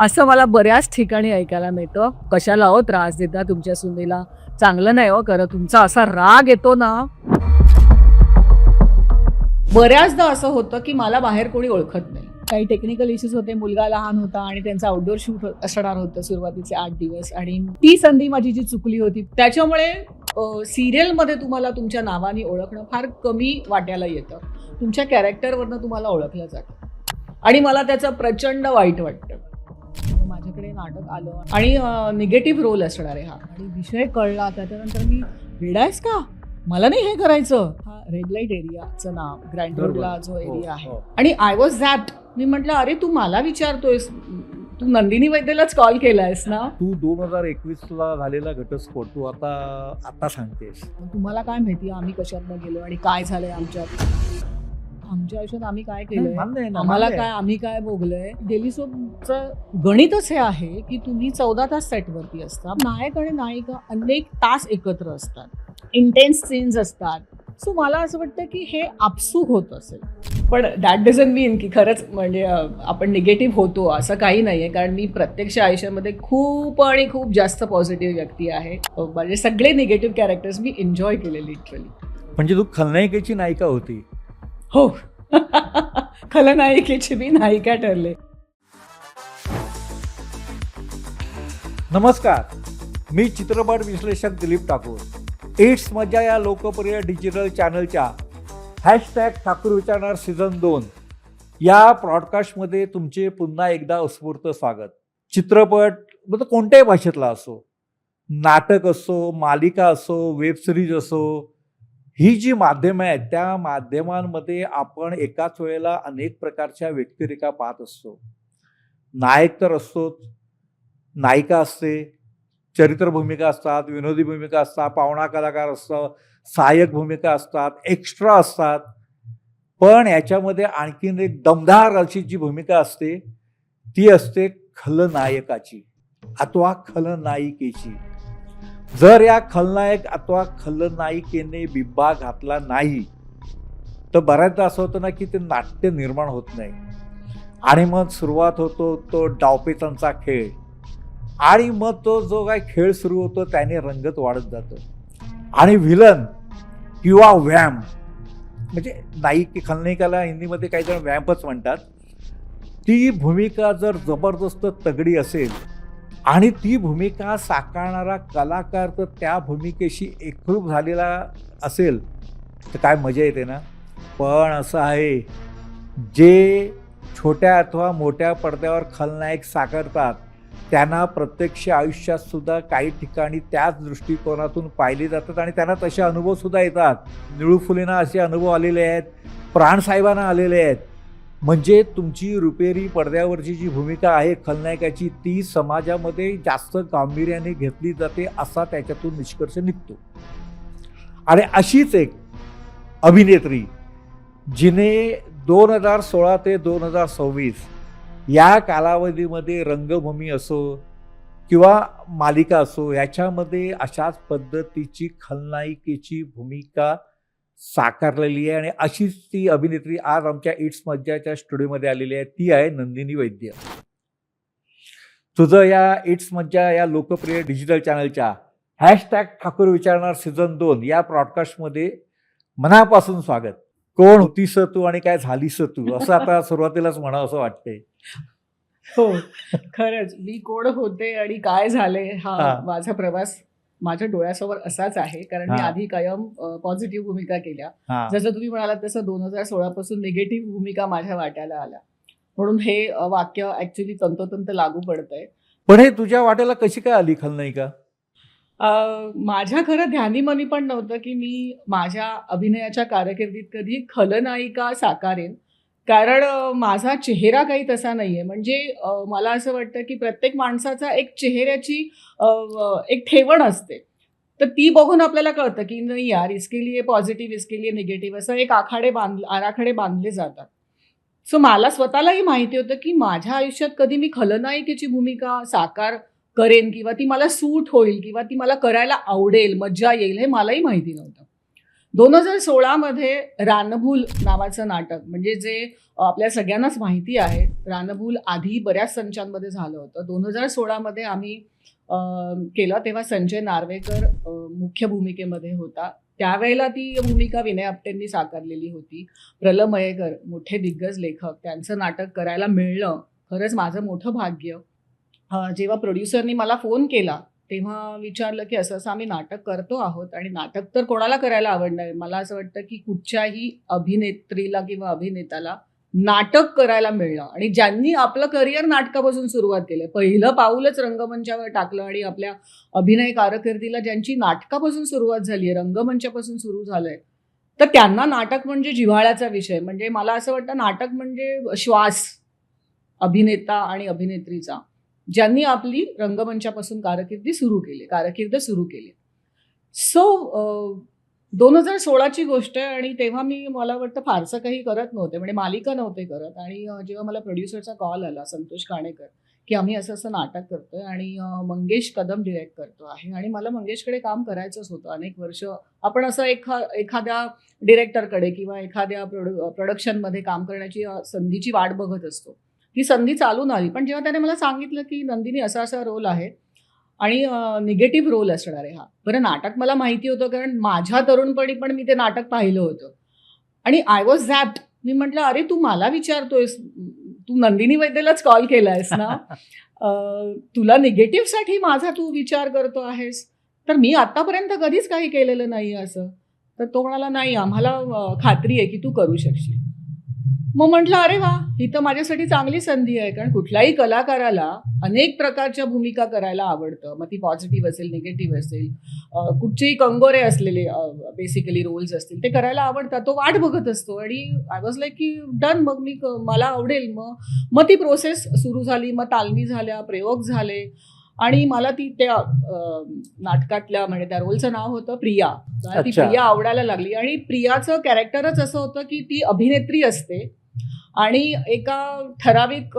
असं मला बऱ्याच ठिकाणी ऐकायला मिळतं. कशाला हो त्रास देता तुमच्या सुनेला? चांगलं नाही हो खरं. तुमचा असा राग येतो ना. बऱ्याचदा असं होतं की मला बाहेर कोणी ओळखत नाही. काही टेक्निकल इश्यूज होते, मुलगा लहान होता आणि त्यांचा आउटडोर शूट असणार होतं सुरुवातीचे 8 दिवस आणि ती संधी माझी जी चुकली होती त्याच्यामुळे सिरियलमध्ये तुम्हाला तुमच्या नावाने ओळखणं फार कमी वाट्याला येतं. तुमच्या कॅरेक्टरवरनं तुम्हाला ओळखलं जातं आणि मला त्याचं प्रचंड वाईट वाटतं. माझ्याकडे नाटक आलं आणि निगेटिव्ह रोल असणार आहे हा आणि विषय कळला त्याच्यानंतर मी वेडायस का मला नाही हे करायचं. हा रेड लाईट एरियाचं नाव ग्रँड रोडला जो एरिया आहे आणि आय वॉज झॅप्ड. मी म्हटलं अरे तू मला विचारतोयस, तू नंदिनी वैद्यलाच कॉल केलायस ना. तू 2021ला झालेला घटस्फोट तू आता सांगतेस. तुम्हाला काय माहिती आम्ही कशातनं गेलो आणि काय झालंय आमच्या आयुष्यात आम्ही काय केलंय, आम्हाला काय आम्ही काय भोगलंय. डेली सोपचं गणितच हे आहे की तुम्ही 14 तास सेटवरती असता. नायक आणि नायिका अनेक तास एकत्र असतात, इंटेन्स सीन्स असतात. सो मला असं वाटतं की हे आपसूक होत असेल. पण दॅट डझंट मीन की खरंच म्हणजे आपण निगेटिव्ह होतो असं काही नाही आहे. कारण मी प्रत्यक्ष आयुष्यामध्ये खूप आणि खूप जास्त पॉझिटिव्ह व्यक्ती आहे. म्हणजे सगळे निगेटिव्ह कॅरेक्टर्स मी एन्जॉय केले लिटरली. म्हणजे तू खलनायिकेची नायिका होती. हो. खलनायिकेची मी नायिका ठरले. नमस्कार, मी चित्रपट विश्लेषक दिलीप ठाकूर. इट्स मजा या लोकप्रिय डिजिटल चॅनलच्या #ठाकूर विचारणार सीझन 2 या प्रॉडकास्टमध्ये तुमचे पुन्हा एकदा उत्स्फूर्त स्वागत. चित्रपट म्हणजे कोणत्याही भाषेतला असो, नाटक असो, मालिका असो, वेब सिरीज असो, ही जी माध्यमं आहेत त्या माध्यमांमध्ये आपण एकाच वेळेला अनेक प्रकारच्या व्यक्तिरेखा पाहत असतो. नायक तर असतोच, नायिका असते, चरित्र भूमिका असतात, विनोदी भूमिका असतात, पावणा कलाकार असतात, सहाय्यक भूमिका असतात, एक्स्ट्रा असतात. पण याच्यामध्ये आणखीन एक दमदार अशी जी भूमिका असते ती असते खलनायकाची अथवा खलनायिकेची. जर या खलनायक अथवा खलनायिकेने बिब्बा घातला नाही तर बऱ्याचदा असं होतं ना की ते नाट्य निर्माण होत नाही आणि मग सुरुवात होतो तो डावपेचांचा खेळ आणि मग तो जो काय खेळ सुरू होतो त्याने रंगत वाढत जातो आणि व्हिलन किंवा व्याम म्हणजे नायिक खलनायिकाला हिंदीमध्ये काही जण व्याम्पच म्हणतात. ती भूमिका जर जबरदस्त तगडी असेल आणि ती भूमिका साकारणारा कलाकार तर त्या भूमिकेशी एकरूप झालेला असेल तर काय मजा येते ना. पण असं आहे जे छोट्या अथवा मोठ्या पडद्यावर खलनायक साकारतात त्यांना प्रत्यक्ष आयुष्यात सुद्धा काही ठिकाणी त्याच दृष्टिकोनातून पाहिले जातात आणि त्यांना तसे अनुभव सुद्धा येतात. निळू फुलेंना असे अनुभव आलेले आहेत, प्राणसाहेबांना आलेले आहेत. म्हणजे तुमची रुपेरी पडद्यावरची जी भूमिका आहे खलनायकाची ती समाजामध्ये जास्त गांभीर्याने घेतली जाते असा त्याच्यातून निष्कर्ष निघतो. आणि अशीच एक अभिनेत्री जिने 2016 ते 2026 या कालावधीमध्ये रंगभूमी असो किंवा मालिका असो याच्यामध्ये अशाच पद्धतीची खलनायिकेची भूमिका साकारलेली आहे आणि अशीच ती अभिनेत्री आज आमच्या इट्स मज्जाच्या स्टुडिओमध्ये आलेली आहे. ती आहे नंदिनी वैद्य. तुझं या इट्स मज्जा या लोकप्रिय डिजिटल चॅनलच्या #ठाकूर विचारणार सीझन 2 या प्रॉडकास्टमध्ये मनापासून स्वागत. कोण होतीस तू आणि काय झालीस तू असं आता सुरुवातीलाच म्हणावं असं वाटतंय. हो खरंच मी कोण होते आणि काय झाले हा माझा प्रवास माझ्या डोळ्यासमोर असाच आहे. कारण मी आधी कायम पॉझिटिव्ह भूमिका केल्या. जसं तुम्ही म्हणालात तसं 2016 पासून निगेटिव्ह भूमिका माझ्या वाट्याला आल्या म्हणून हे वाक्य ऍक्च्युली तंतोतंत लागू पडतंय. पण हे तुझ्या वाट्याला कशी काय आली खलनायिका? माझ्या खरं ध्यानीमनी पण नव्हतं की मी माझ्या अभिनयाच्या कारकिर्दीत कधी खलनायिका साकारेन. कारण माझा चेहरा काही तसा नाहीये. म्हणजे मला असं वाटतं की प्रत्येक माणसाचा एक चेहऱ्याची एक ठेवण असते. तर ती बघून आपल्याला कळतं की नाही यार इसके लिए पॉझिटिव्ह इसके लिए निगेटिव्ह असं एक आराखडे बांधले जातात. सो मला स्वतःलाही माहिती होतं की माझ्या आयुष्यात कधी मी खलनायिकेची भूमिका साकार करेन किंवा ती मला सूट होईल किंवा ती मला करायला आवडेल, मज्जा येईल हे मलाही माहिती नव्हतं. 2016 मध्ये रानभूल नावाचं नाटक, म्हणजे जे आपल्या सगळ्यांनाच माहिती आहे. रानभूल आधी बऱ्याच संचांमध्ये झालं होतं. 2016 मध्ये आम्ही केलं, तेव्हा संजय नार्वेकर मुख्य भूमिकेमध्ये होता. त्यावेळेला ती भूमिका विनय आपटेंनी साकारलेली होती. प्रल मयेकर मोठे दिग्गज लेखक, त्यांचं नाटक करायला मिळणं खरंच माझं मोठं भाग्य. जेव्हा प्रोड्युसरनी मला फोन केला तेव्हा विचारलं की असं असं आम्ही नाटक करतो आहोत, आणि नाटक तर कोणाला करायला आवडणार. मला असं वाटतं की कुठच्याही अभिनेत्रीला किंवा अभिनेत्याला नाटक करायला मिळणं, आणि ज्यांनी आपलं करिअर नाटकापासून सुरुवात केलं, पहिलं पाऊलच रंगमंचावर टाकलं, आणि आपल्या अभिनय कारकिर्दीला ज्यांची नाटकापासून सुरुवात झाली आहे, रंगमंचापासून सुरू झालंय, तर त्यांना नाटक म्हणजे जिव्हाळ्याचा विषय. म्हणजे मला असं वाटतं नाटक म्हणजे श्वास अभिनेता आणि अभिनेत्रीचा, ज्यांनी आपली रंगमंचापासून कारकीर्द सुरू केली. सो 2016ची गोष्ट आहे, आणि तेव्हा मला वाटतं फारसं काही करत नव्हते, म्हणजे मालिका नव्हते करत. आणि जेव्हा मला प्रोड्युसरचा कॉल आला, संतोष काणेकर, की आम्ही असं असं नाटक करतोय आणि मंगेश कदम डिरेक्ट करतो आहे, आणि मला मंगेशकडे काम करायचंच होतं. अनेक वर्ष आपण असं एखाद्या डिरेक्टरकडे किंवा एखाद्या प्रोडक्शनमध्ये काम करण्याची संधीची वाट बघत असतो. ती संधी चालून आली, पण जेव्हा त्याने मला सांगितलं की नंदिनी असा असा रोल आहे आणि निगेटिव्ह रोल असणार आहे हा. बरं, नाटक मला माहिती होतं, कारण माझ्या तरुणपणी पण मी ते नाटक पाहिलं होतं, आणि आय वॉज झॅप्ड. मी म्हटलं, अरे तू मला विचारतोयस, तू नंदिनी वैद्यलाच कॉल केलायस ना, तुला निगेटिव्हसाठी माझा तू विचार करतो आहेस, तर मी आतापर्यंत कधीच काही केलेलं नाही असं. तर तो म्हणाला, नाही, आम्हाला खात्री आहे की तू करू शकशील. मग म्हटलं, अरे वा, ही तर माझ्यासाठी चांगली संधी आहे, कारण कुठल्याही कलाकाराला अनेक प्रकारच्या भूमिका करायला आवडतं. मग ती पॉझिटिव्ह असेल, निगेटिव्ह असेल, कुठचेही कंगोरे असलेले बेसिकली रोल्स असतील, ते करायला आवडतात. तो वाट बघत असतो, आणि आय वॉज लाईक की डन, मग मला आवडेल. मग ती प्रोसेस सुरू झाली, मग तालमी झाल्या, प्रयोग झाले, आणि मला त्या नाटकातल्या, म्हणजे त्या रोलचं नाव होतं प्रिया. ती प्रिया आवडायला लागली, आणि प्रियाचं कॅरेक्टरच असं होतं की ती अभिनेत्री असते, आणि एका ठराविक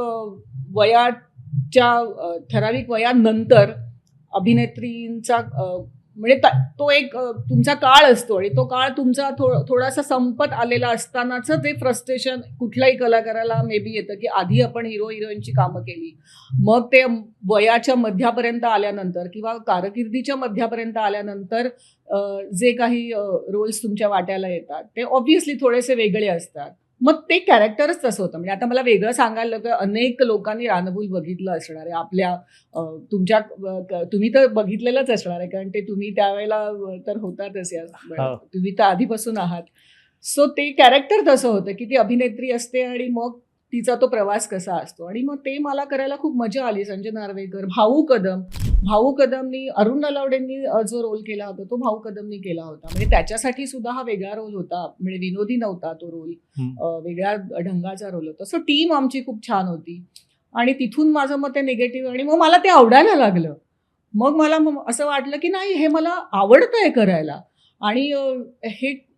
वयानंतर अभिनेत्रींचा म्हणजे तो एक तुमचा काळ असतो, आणि तो काळ तुमचा थोडासा संपत आलेला असतानाच ते फ्रस्ट्रेशन कुठल्याही कलाकाराला मे बी येतं, की आधी आपण हिरो हिरोईनची कामं केली, मग ते वयाच्या मध्यापर्यंत आल्यानंतर किंवा कारकिर्दीच्या मध्यापर्यंत आल्यानंतर जे काही रोल्स तुमच्या वाट्याला येतात ते ऑब्व्हियसली थोडेसे वेगळे असतात. मग ते कॅरेक्टरच तसं होतं. म्हणजे आता मला वेगळं सांगायला लागलं, अनेक लोकांनी रानभूल बघितलं असणार आहे. आपल्या तुम्ही तर बघितलेलंच असणार आहे, कारण ते तुम्ही त्यावेळेला तर होतातच, तुम्ही तर आधीपासून आहात. सो ते कॅरेक्टर तसं होतं की ती अभिनेत्री असते, आणि मग तिचा तो प्रवास कसा असतो, आणि मग ते मला करायला खूप मजा आली. संजय नार्वेकर, भाऊ कदमनी, अरुण नलावडेंनी जो रोल केला होता तो भाऊ कदमनी केला होता. म्हणजे त्याच्यासाठी सुद्धा हा वेगळा रोल होता, म्हणजे विनोदी नव्हता तो रोल, वेगळ्या ढंगाचा रोल होता. सो टीम आमची खूप छान होती, आणि तिथून माझं मत ते निगेटिव्ह, आणि मग मला ते आवडायला लागलं. मग मला असं वाटलं की नाही, हे मला आवडतंय करायला, आणि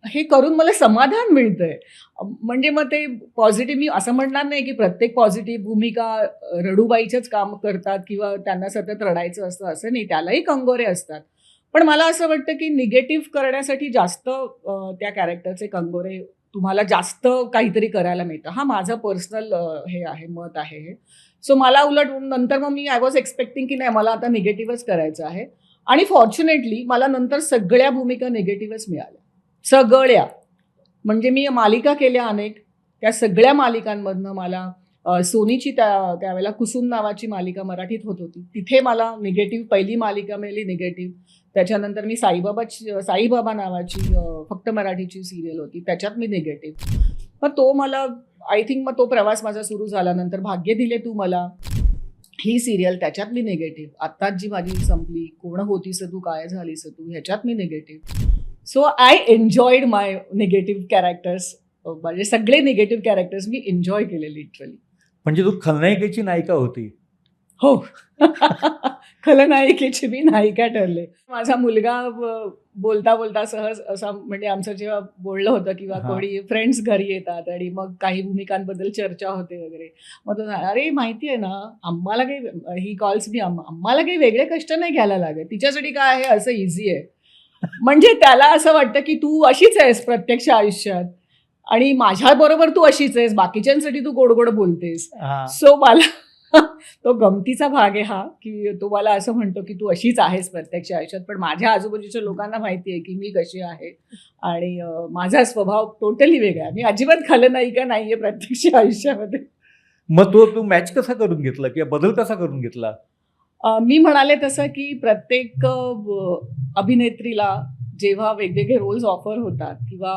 हे करून मला समाधान मिळतंय. म्हणजे मग ते पॉझिटिव्ह, मी असं म्हणणार नाही की प्रत्येक पॉझिटिव्ह भूमिका रडूबाईच्याच काम करतात किंवा त्यांना सतत रडायचं असतं, असं नाही, त्यालाही कंगोरे असतात. पण मला असं वाटतं की निगेटिव्ह करण्यासाठी जास्त त्या कॅरेक्टरचे कंगोरे, तुम्हाला जास्त काहीतरी करायला मिळतं. हा माझं पर्सनल हे आहे, मत आहे हे. सो मला उलट नंतर मग आय वॉज एक्सपेक्टिंग की नाही, मला आता निगेटिव्हच करायचं आहे, आणि फॉर्च्युनेटली मला नंतर सगळ्या भूमिका निगेटिव्हच मिळाल्या, सगळ्या. म्हणजे मी मालिका केल्या अनेक, त्या सगळ्या मालिकांमधनं मला सोनीची त्यावेळेला कुसुम नावाची मालिका मराठीत होत होती, तिथे मला निगेटिव्ह, पहिली मालिका मिळाली निगेटिव्ह. त्याच्यानंतर मी साईबाबा नावाची फक्त मराठीची सिरियल होती, त्याच्यात मी निगेटिव्ह. मग तो मला आय थिंक, मग तो प्रवास माझा सुरू झाल्यानंतर भाग्य दिले तू मला, ही सिरियल, त्याच्यात मी निगेटिव्ह. आत्ताच जी माझी संपली, कोण होतीस तू, काय झालीस तू, ह्याच्यात मी negative. So I enjoyed my negative characters. म्हणजे सगळे निगेटिव्ह कॅरेक्टर्स मी एन्जॉय केले लिटरली. म्हणजे तू खलनायिकेची नायिका होती? हो. खलनायिकेची मी नायिका ठरले. माझा मुलगा बोलता बोलता सहज असा, म्हणजे आमचं जेव्हा बोललं होतं किंवा कोणी फ्रेंड्स घरी येतात आणि मग काही भूमिकांबद्दल चर्चा होते वगैरे, मग तो अरे माहिती आहे ना, आम्हाला काही, ही कॉल्स मी, आम्हाला काही वेगळे कष्ट नाही घ्यायला लागत, तिच्यासाठी काय आहे, असं इझी आहे. म्हणजे त्याला असं वाटतं की तू अशीच आहेस प्रत्यक्ष आयुष्यात आणि माझ्या बरोबर तू अशीच आहेस, बाकीच्यांसाठी तू गोड गोड बोलतेस. हा. सो मला तो गमतीचा भाग आहे हा, की तो मला असं म्हणतो की तू अशीच आहेस प्रत्यक्ष आयुष्यात, पण माझ्या आजूबाजूच्या लोकांना माहिती आहे की मी कशी आहे आणि माझा स्वभाव टोटली वेगळा आहे. मी अजिबात खलनायिका नाहीये प्रत्यक्ष आयुष्यामध्ये. मग तू मॅच कसा करून घेतला किंवा बदल कसा करून घेतला? मी म्हणाले तसं की प्रत्येक अभिनेत्रीला जेव्हा वेगवेगळे रोल्स ऑफर होतात किंवा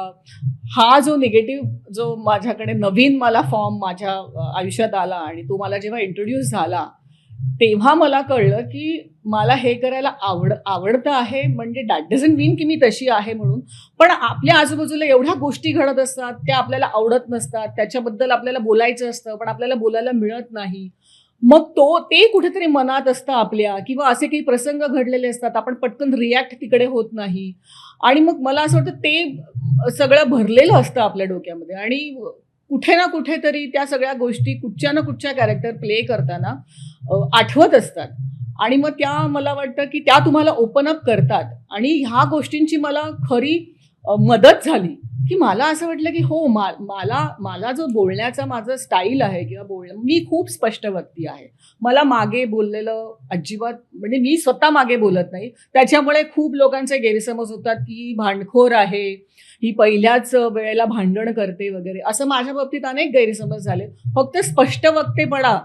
हा जो निगेटिव्ह जो माझ्याकडे नवीन मला फॉर्म माझ्या आयुष्यात आला आणि तो मला जेव्हा इंट्रोड्यूस झाला तेव्हा मला कळलं की मला हे करायला आवडतं आहे. म्हणजे दॅट डझंट मीन की मी तशी आहे म्हणून, पण आपल्या आजूबाजूला एवढ्या गोष्टी घडत असतात त्या आपल्याला आवडत नसतात, त्याच्याबद्दल आपल्याला बोलायचं असतं पण आपल्याला बोलायला मिळत नाही. मग ते कुठेतरी मनात असतं आपल्या, किंवा असे काही प्रसंग घडलेले असतात आपण पटकन रिॲक्ट तिकडे होत नाही आणि मग मला असं वाटतं ते सगळं भरलेलं असतं आपल्या डोक्यामध्ये आणि कुठे ना कुठेतरी त्या सगळ्या गोष्टी कुठच्या ना कुठच्या कॅरेक्टर प्ले करताना आठवत असतात आणि मग त्या मला वाटतं की त्या तुम्हाला ओपन अप करतात आणि ह्या गोष्टींची मला खरी मदत झाली की मला असं वाटलं की हो मला जो बोलण्याचा माझं स्टाईल आहे किंवा मी खूप स्पष्ट व्यक्ती आहे. मला मागे बोललेलं अजिबात, म्हणजे मी स्वतः मागे बोलत नाही. त्याच्यामुळे खूप लोकांचे गैरसमज होतात की ही भांडखोर आहे, ही पहिल्याच वेळेला भांडण करते वगैरे, असं माझ्या बाबतीत अनेक गैरसमज झाले. फक्त स्पष्ट वक्तेपणा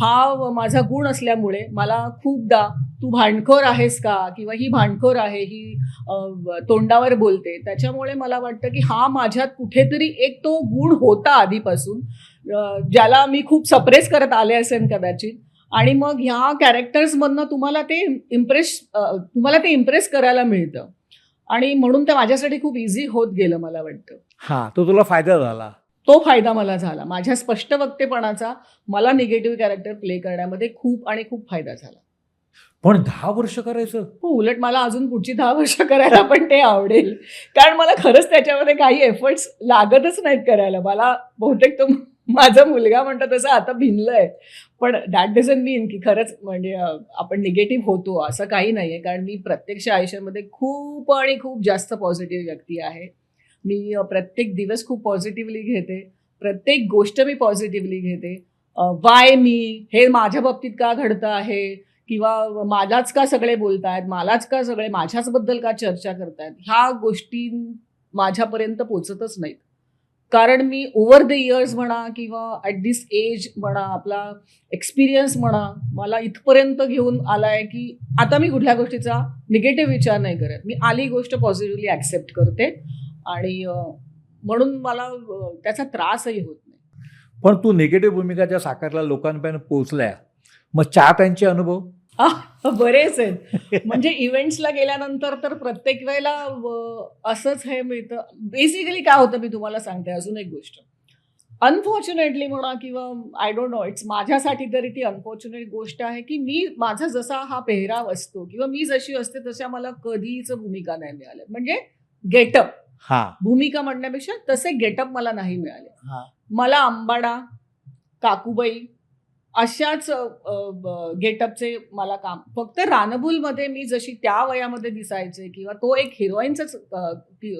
हा माझा गुण असल्यामुळे मला खूपदा तू भांडखोर आहेस का किंवा ही भांडखोर आहे, ही तोंडावर बोलते, त्याच्यामुळे मला वाटतं की हा माझ्यात कुठेतरी एक तो गुण होता आधीपासून, ज्याला मी खूप सप्रेस करत आले असेल कदाचित. आणि मग ह्या कॅरेक्टर्समधनं तुम्हाला ते इम्प्रेस करायला मिळतं आणि म्हणून ते माझ्यासाठी खूप इझी होत गेलं मला वाटतं. हा, तो तुला फायदा झाला. तो फायदा मला झाला माझ्या स्पष्ट वक्तेपणाचा. मला निगेटिव्ह कॅरेक्टर प्ले करण्यामध्ये खूप आणि खूप फायदा झाला. पण 10 वर्ष करायचं? हो, उलट मला अजून पुढची 10 वर्ष करायला पण ते आवडेल, कारण मला खरंच त्याच्यामध्ये काही एफर्ट्स लागतच नाहीत करायला. मला बहुतेक तो माझा मुलगा म्हणतो तसं आता भिनलंय, पण दॅट डझंट मीन की खरंच म्हणजे आपण निगेटिव्ह होतो असं काही नाहीये, कारण मी प्रत्यक्ष आयुष्यामध्ये खूप आणि खूप जास्त पॉझिटिव्ह व्यक्ती आहे. मी प्रत्येक दिवस खूप पॉझिटिव्हली घेते, प्रत्येक गोष्ट मी पॉझिटिव्हली घेते. वाय मी, हे माझ्या बाबतीत का घडतं आहे किंवा मलाच का सगळे बोलतायत, मलाच का सगळे माझ्याचबद्दल का चर्चा करतायत, ह्या गोष्टी माझ्यापर्यंत पोचतच नाहीत. कारण मी ओव्हर द इयर्स म्हणा किंवा ॲट दिस एज म्हणा, आपला एक्सपिरियन्स म्हणा, मला इथपर्यंत घेऊन आलाय की आता मी कुठल्या गोष्टीचा निगेटिव्ह विचार नाही करत. मी आली गोष्ट पॉझिटिव्हली ॲक्सेप्ट करते आणि म्हणून मला त्याचा त्रासही होत नाही. पण तू निगेटिव्ह भूमिका ज्या साकारल्या लोकांपर्यंत पोहोचल्या, मग त्यांचे अनुभव बरेच आहेत. म्हणजे इव्हेंट्सला गेल्यानंतर तर प्रत्येक वेळेला असंच हे मिळतं. बेसिकली काय होतं मी तुम्हाला सांगते अजून एक गोष्ट. अनफॉर्च्युनेटली म्हणा किंवा आय डोंट नो, इट्स माझ्यासाठी तरी ती अनफॉर्च्युनेट गोष्ट आहे की मी माझा जसा हा पेहराव असतो किंवा मी जशी असते तशा मला कधीच भूमिका नाही मिळाल्या. म्हणजे गेटअप, भूमिका म्हणण्यापेक्षा तसे गेटअप मला नाही मिळाले. मला आंबाडा, काकूबाई अशाच गेटअपचे मला काम. फक्त रानबुलमध्ये मी जशी त्या वयामध्ये दिसायचे किंवा तो एक हिरोईनच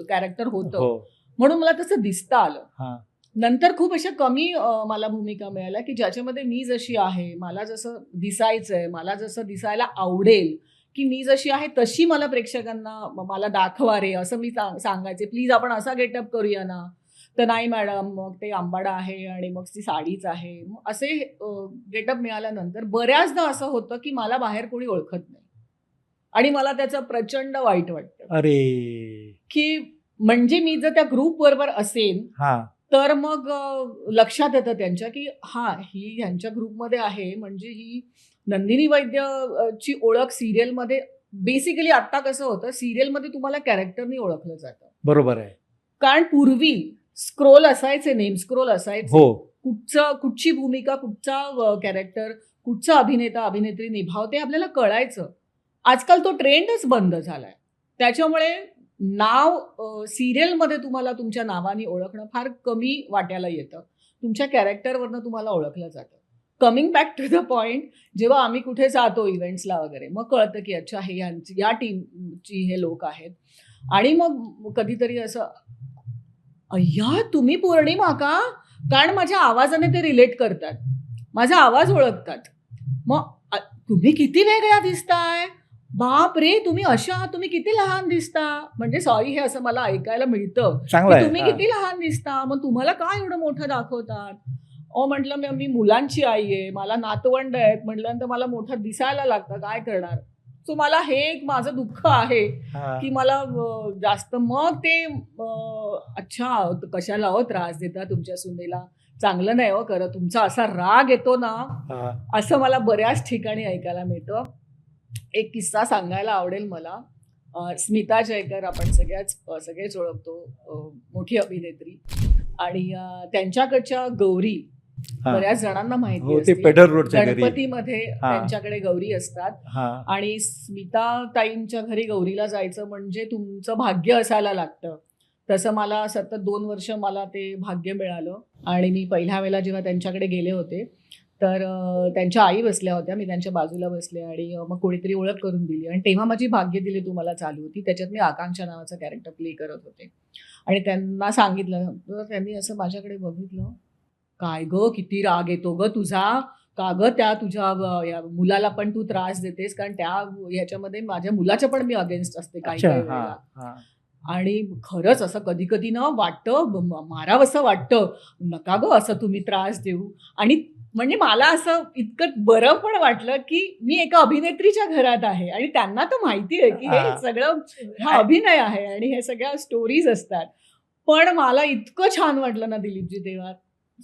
कॅरेक्टर होतं म्हणून मला तसं दिसता आलं. नंतर खूप अशा कमी मला भूमिका मिळाल्या की ज्याच्यामध्ये मी जशी आहे, मला जसं दिसायचंय, मला जसं दिसायला आवडेल की मी जशी आहे तशी मला प्रेक्षकांना मला दाखवा रे, असं मी सांगायचे. प्लीज आपण असा गेटअप करूया ना. तर नाही मॅडम, मग ते आंबाडा आहे आणि मग ती साडीच आहे. मग असे गेटअप मिळाल्यानंतर बऱ्याचदा असं होतं की मला बाहेर कोणी ओळखत नाही आणि मला त्याचं प्रचंड वाईट वाटतं. अरे, की म्हणजे मी जर त्या ग्रुप बरोबर असेल तर मग लक्षात येतं त्यांच्या की ही ह्यांच्या ग्रुपमध्ये आहे, म्हणजे ही नंदिनी वैद्यची ओळख सिरियलमध्ये. बेसिकली आता कसं होतं, सिरियलमध्ये तुम्हाला कॅरेक्टरनी ओळखलं जातं. बरोबर आहे. कारण पूर्वी स्क्रोल असायचे, नेम स्क्रोल असायचे. कुठची भूमिका, कुठचा कॅरेक्टर, कुठचा अभिनेता अभिनेत्री निभावते आपल्याला कळायचं. आजकाल तो ट्रेंडच बंद झालाय. त्याच्यामुळे नाव सिरियलमध्ये तुम्हाला तुमच्या नावाने ओळखणं फार कमी वाट्याला येतं. तुमच्या कॅरेक्टरवरनं तुम्हाला ओळखलं जातं. Coming back to the point, जेव्हा आम्ही कुठे जातो इव्हेंट्सला वगैरे, मग कळतं की अच्छा हे या टीमची हे लोक आहेत. आणि मग कधीतरी असं, अय्या तुम्ही पौर्णिमा का? कारण माझ्या आवाजाने ते रिलेट करतात, माझा आवाज ओळखतात. मग तुम्ही किती वेगळ्या दिसताय, बाप रे तुम्ही अशा, तुम्ही किती लहान दिसता. म्हणजे सॉरी, हे असं मला ऐकायला मिळतं चांगलं की आहे. तुम्ही हा. किती लहान दिसता, मग तुम्हाला काय एवढं मोठं दाखवतात. म्हटलं मी मुलांची आई आहे, मला नातवंड आहेत, म्हटल्यानंतर मला मोठं दिसायला लागतं, काय करणार. सो मला हे एक माझं दुःख आहे हा. की मला जास्त मग ते अच्छा कशाला हो त्रास देता तुमच्या सुनेला, चांगलं नाही हो खरं, तुमचा असा राग येतो ना, हा. असं मला बऱ्याच ठिकाणी ऐकायला मिळतं. एक किस्सा सांगायला आवडेल मला. स्मिता जयकर आपण सगळेच ओळखतो, मोठी अभिनेत्री. आणि त्यांच्याकडच्या गौरी हा. बऱ्याच जणांना माहिती हो, ते असते. पेडर रोडच्या घरी. गणपतीमध्ये हा. त्यांच्याकडे गौरी असतात. हा. आणि स्मिता ताईंच्या घरी गौरीला जायचं म्हणजे तुमचं भाग्य असायला लागतं. तसं मला सतत 2 वर्ष मला ते भाग्य मिळालं. आणि मी पहिल्या वेळेला जेव्हा त्यांच्याकडे गेले होते, तर त्यांच्या आई बसल्या होत्या, मी त्यांच्या बाजूला बसले. आणि मग कोणीतरी ओळख करून दिली. आणि तेव्हा माझी भाग्य दिली तुम्हाला चालू होती, त्याच्यात मी आकांक्षा नावाचं कॅरेक्टर प्ले करत होते. आणि त्यांना सांगितलं, तर त्यांनी असं माझ्याकडे बघितलं, काय ग किती राग येतो ग तुझा, का ग त्या तुझ्या या मुलाला पण तू त्रास देतेस, कारण त्या ह्याच्यामध्ये माझ्या मुलाच्या पण मी अगेन्स्ट असते काही अच्छा. काही हा. वेळेला. हा. आणि खरंच असं कधी कधी ना वाटतं, मारावंसं वाटतं, नका ग असं तुम्ही त्रास देऊ. आणि म्हणजे मला असं इतकं बरं पण वाटलं की मी एका अभिनेत्रीच्या घरात आहे आणि त्यांना तर माहिती आहे की हे हा. सगळं हा अभिनय आहे आणि हे सगळ्या स्टोरीज असतात. पण मला इतकं छान वाटलं ना दिलीपजी तेव्हा,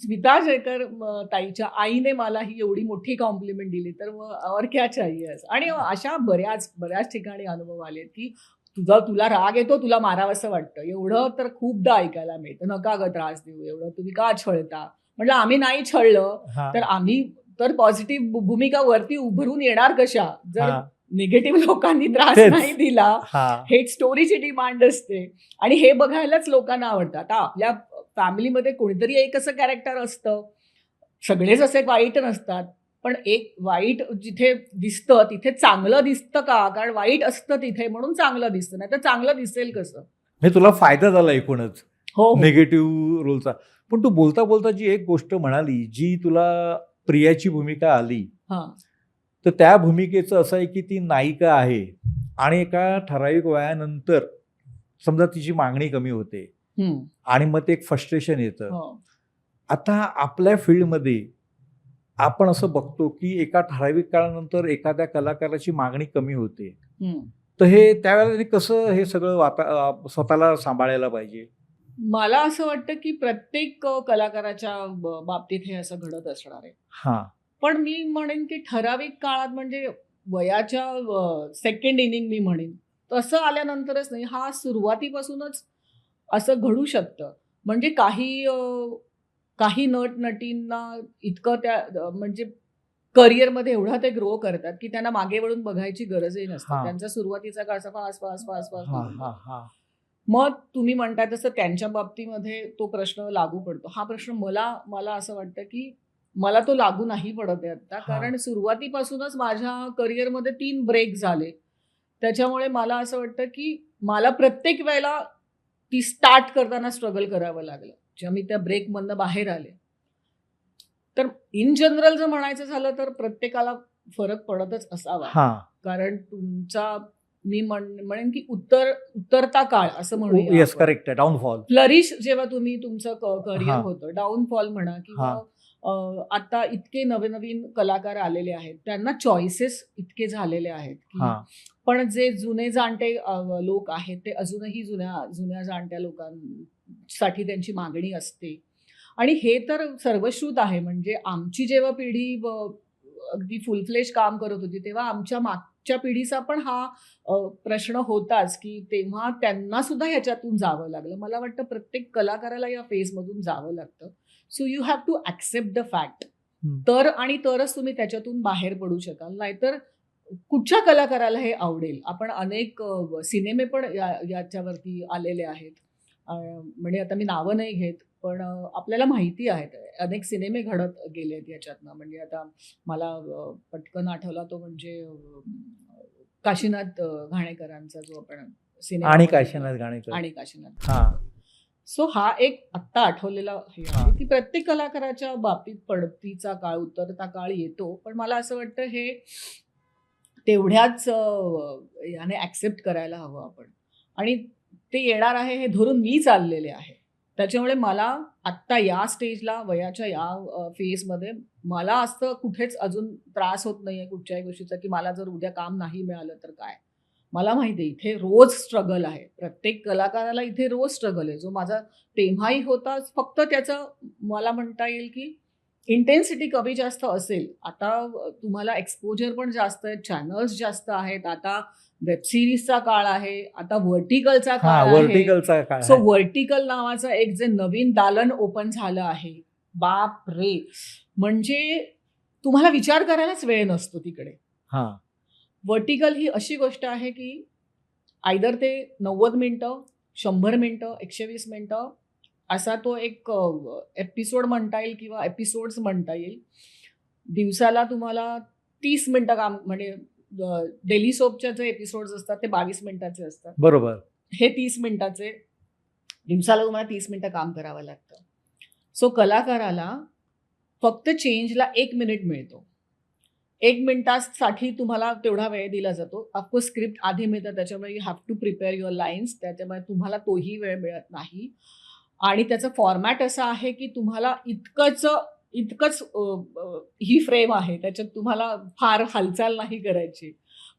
स्मिता जयकर ताईच्या आईने मला ही एवढी मोठी कॉम्प्लिमेंट दिली, तर मग और क्या चाहिए. आणि अशा बऱ्याच ठिकाणी अनुभव आले की तुला राग येतो, तुला मारावंसं वाटतं, एवढं तर खूपदा ऐकायला मिळतं, नका ग त्रास देऊ, एवढं तुम्ही का छळता. म्हटलं आम्ही नाही छळलं, हा. तर आम्ही तर पॉझिटिव्ह भूमिका वरती उभरून येणार कशा, जर हा. निगेटिव्ह लोकांनी त्रास तेच. नाही दिला. हा. हेट स्टोरीची डिमांड असते आणि हे बघायलाच लोकांना आवडतं. आता आपल्या फॅमिलीमध्ये कोणीतरी एक असं कॅरेक्टर असतं, सगळेच असे वाईट नसतात, पण एक वाईट जिथे दिसतं तिथे चांगलं दिसतं का, कारण वाईट असतं तिथे म्हणून चांगलं दिसतं, नाही तर चांगलं दिसेल कसं. हे तुला फायदा झाला एकूणच हो निगेटिव्ह रोलचा. पण तू बोलता बोलता जी एक गोष्ट म्हणाली, जी तुला प्रियाची भूमिका आली, हा. तर त्या भूमिकेचं असं आहे की ती नायिका आहे आणि एका ठराविक वयानंतर समजा तिची मागणी कमी होते आणि मग ते एक फ्रस्ट्रेशन येतं. हो. आता आपल्या फील्डमध्ये आपण असं बघतो की एका ठराविक काळानंतर एखाद्या कलाकाराची मागणी कमी होते, तर हे त्यावेळेला कसं हे सगळं स्वतःला सांभाळायला पाहिजे. मला असं वाटतं की प्रत्येक कलाकाराच्या बाबतीत हे असं घडत असणार आहे. हा. पण मी म्हणेन की ठराविक काळात म्हणजे वयाच्या सेकंड इनिंग मी म्हणेन तसं आल्यानंतरच नाही, हा सुरुवातीपासूनच असं घडू शकतं. म्हणजे काही नट नटींना इतकं त्या म्हणजे करिअरमध्ये एवढा ते ग्रो करतात की त्यांना मागे वळून बघायची गरजही नसते. हा. त्यांचा सुरुवातीचा काळ असा फास्ट फास्ट फास्ट फास्ट हा. निघून हा. जातो. हा. मग तुम्ही म्हणताय तसं त्यांच्या बाबतीमध्ये तो प्रश्न लागू पडतो. हा प्रश्न मला असं वाटतं की मला तो लागू नाही पडत आहे आता, कारण सुरुवातीपासूनच माझ्या करिअरमध्ये 3 ब्रेक झाले. त्याच्यामुळे मला असं वाटतं की मला प्रत्येक वेळेला ती स्टार्ट करताना स्ट्रगल करावं लागलं. जेव्हा मी त्या ब्रेकमधनं बाहेर आले, तर इन जनरल जर म्हणायचं झालं तर प्रत्येकाला फरक पडतच असावा. हा. कारण तुमचा मी म्हणेन की उतरता काळ असं म्हणूया येस, आपण. करेक्ट आहे. डाऊनफॉल. फ्लरिश जेव्हा तुम्ही तुमचं करिअर हा. होतं, डाऊनफॉल म्हणा किंवा आता इतके नवीन कलाकार आलेले आहेत, त्यांना चॉईसेस इतके झालेले आहेत की हा. पण जे जुने जाणते लोक आहेत ते अजूनही जुन्या जाणत्या लोकांसाठी त्यांची मागणी असते. आणि हे तर सर्वश्रुत आहे. म्हणजे आमची जेव्हा पिढी अगदी फुल फ्लेश काम करत होती, तेव्हा आमच्या मागच्या पिढीचा पण हा प्रश्न होताच की तेव्हा त्यांना सुद्धा ह्याच्यातून जावं लागलं. मला वाटतं प्रत्येक कलाकाराला या फेजमधून जावं लागतं. So you have to accept the fact. तरच तुम्ही त्याच्यातून बाहेर पडू शकाल. नाहीतर कुठच्या कलाकाराला हे आवडेल. आपण अनेक सिनेमे पण याच्यावरती आलेले आहेत. म्हणजे आता मी नावं नाही घेत, पण आपल्याला माहिती आहे अनेक सिनेमे घडत गेलेत याच्यातनं. म्हणजे आता मला पटकन आठवला तो म्हणजे काशीनाथ घाणेकरांचा जो आपण सिनेमा आणि बघितला. काशीनाथ घाणेकर. आणि काशीनाथ. हा सो हा एक आत्ता आठवलेला हे हा. आहे की प्रत्येक कलाकाराच्या बाबतीत पडतीचा काळ, उतरता काळ येतो. पण मला असं वाटतं हे तेवढ्याच याने ॲक्सेप्ट करायला हवं आपण. आणि ते येणार आहे हे धरून मी चाललेले आहे. त्याच्यामुळे मला आत्ता या स्टेजला, वयाच्या या फेजमध्ये मला असं कुठेच अजून त्रास होत नाहीये कुठच्याही गोष्टीचा, की मला जर उद्या काम नाही मिळालं तर काय? मला माहिती आहे इथे रोज स्ट्रगल आहे. प्रत्येक कलाकाराला इथे रोज स्ट्रगल आहे. जो माझा तेव्हाही होता, फक्त त्याचं मला म्हणता येईल की इंटेन्सिटी कमी जास्त असेल. आता तुम्हाला एक्सपोजर पण जास्त आहे, चॅनल्स जास्त आहेत. आता वेब सिरीजचा काळ आहे, आता व्हर्टिकलचा हा काळ आहे. व्हर्टिकलचा काय सो व्हर्टिकल नावाचं एक जे नवीन दालन ओपन झालं आहे, बाप रे! म्हणजे तुम्हाला विचार करायलाच वेळ नसतो तिकडे. हा व्हर्टिकल ही अशी गोष्ट आहे की आयदर ते 90 मिनिटं, 100 मिनिटं, 120 मिनिटं असा तो एक एपिसोड म्हणता येईल किंवा एपिसोड्स म्हणता येईल. दिवसाला तुम्हाला 30 मिनिटं काम म्हणजे डेली सोपचे जे एपिसोड्स असतात ते 22 मिनिटाचे असतात. बरोबर. हे 30 मिनिटाचे दिवसाला तुम्हाला 30 मिनिटं काम करावं लागतं. सो कलाकाराला फक्त चेंजला 1 मिनिट मिळतो. 1 मिनिटासाठी तुम्हाला तेवढा वेळ दिला जातो. ऑफकोर्स स्क्रिप्ट आधी मिळतं, त्याच्यामुळे you have to prepare your lines. त्याच्यामुळे तुम्हाला तोही वेळ मिळत नाही. आणि त्याचं फॉर्मॅट असं आहे की तुम्हाला इतकंच ही फ्रेम आहे, त्याच्यात तुम्हाला फार हालचाल नाही करायची.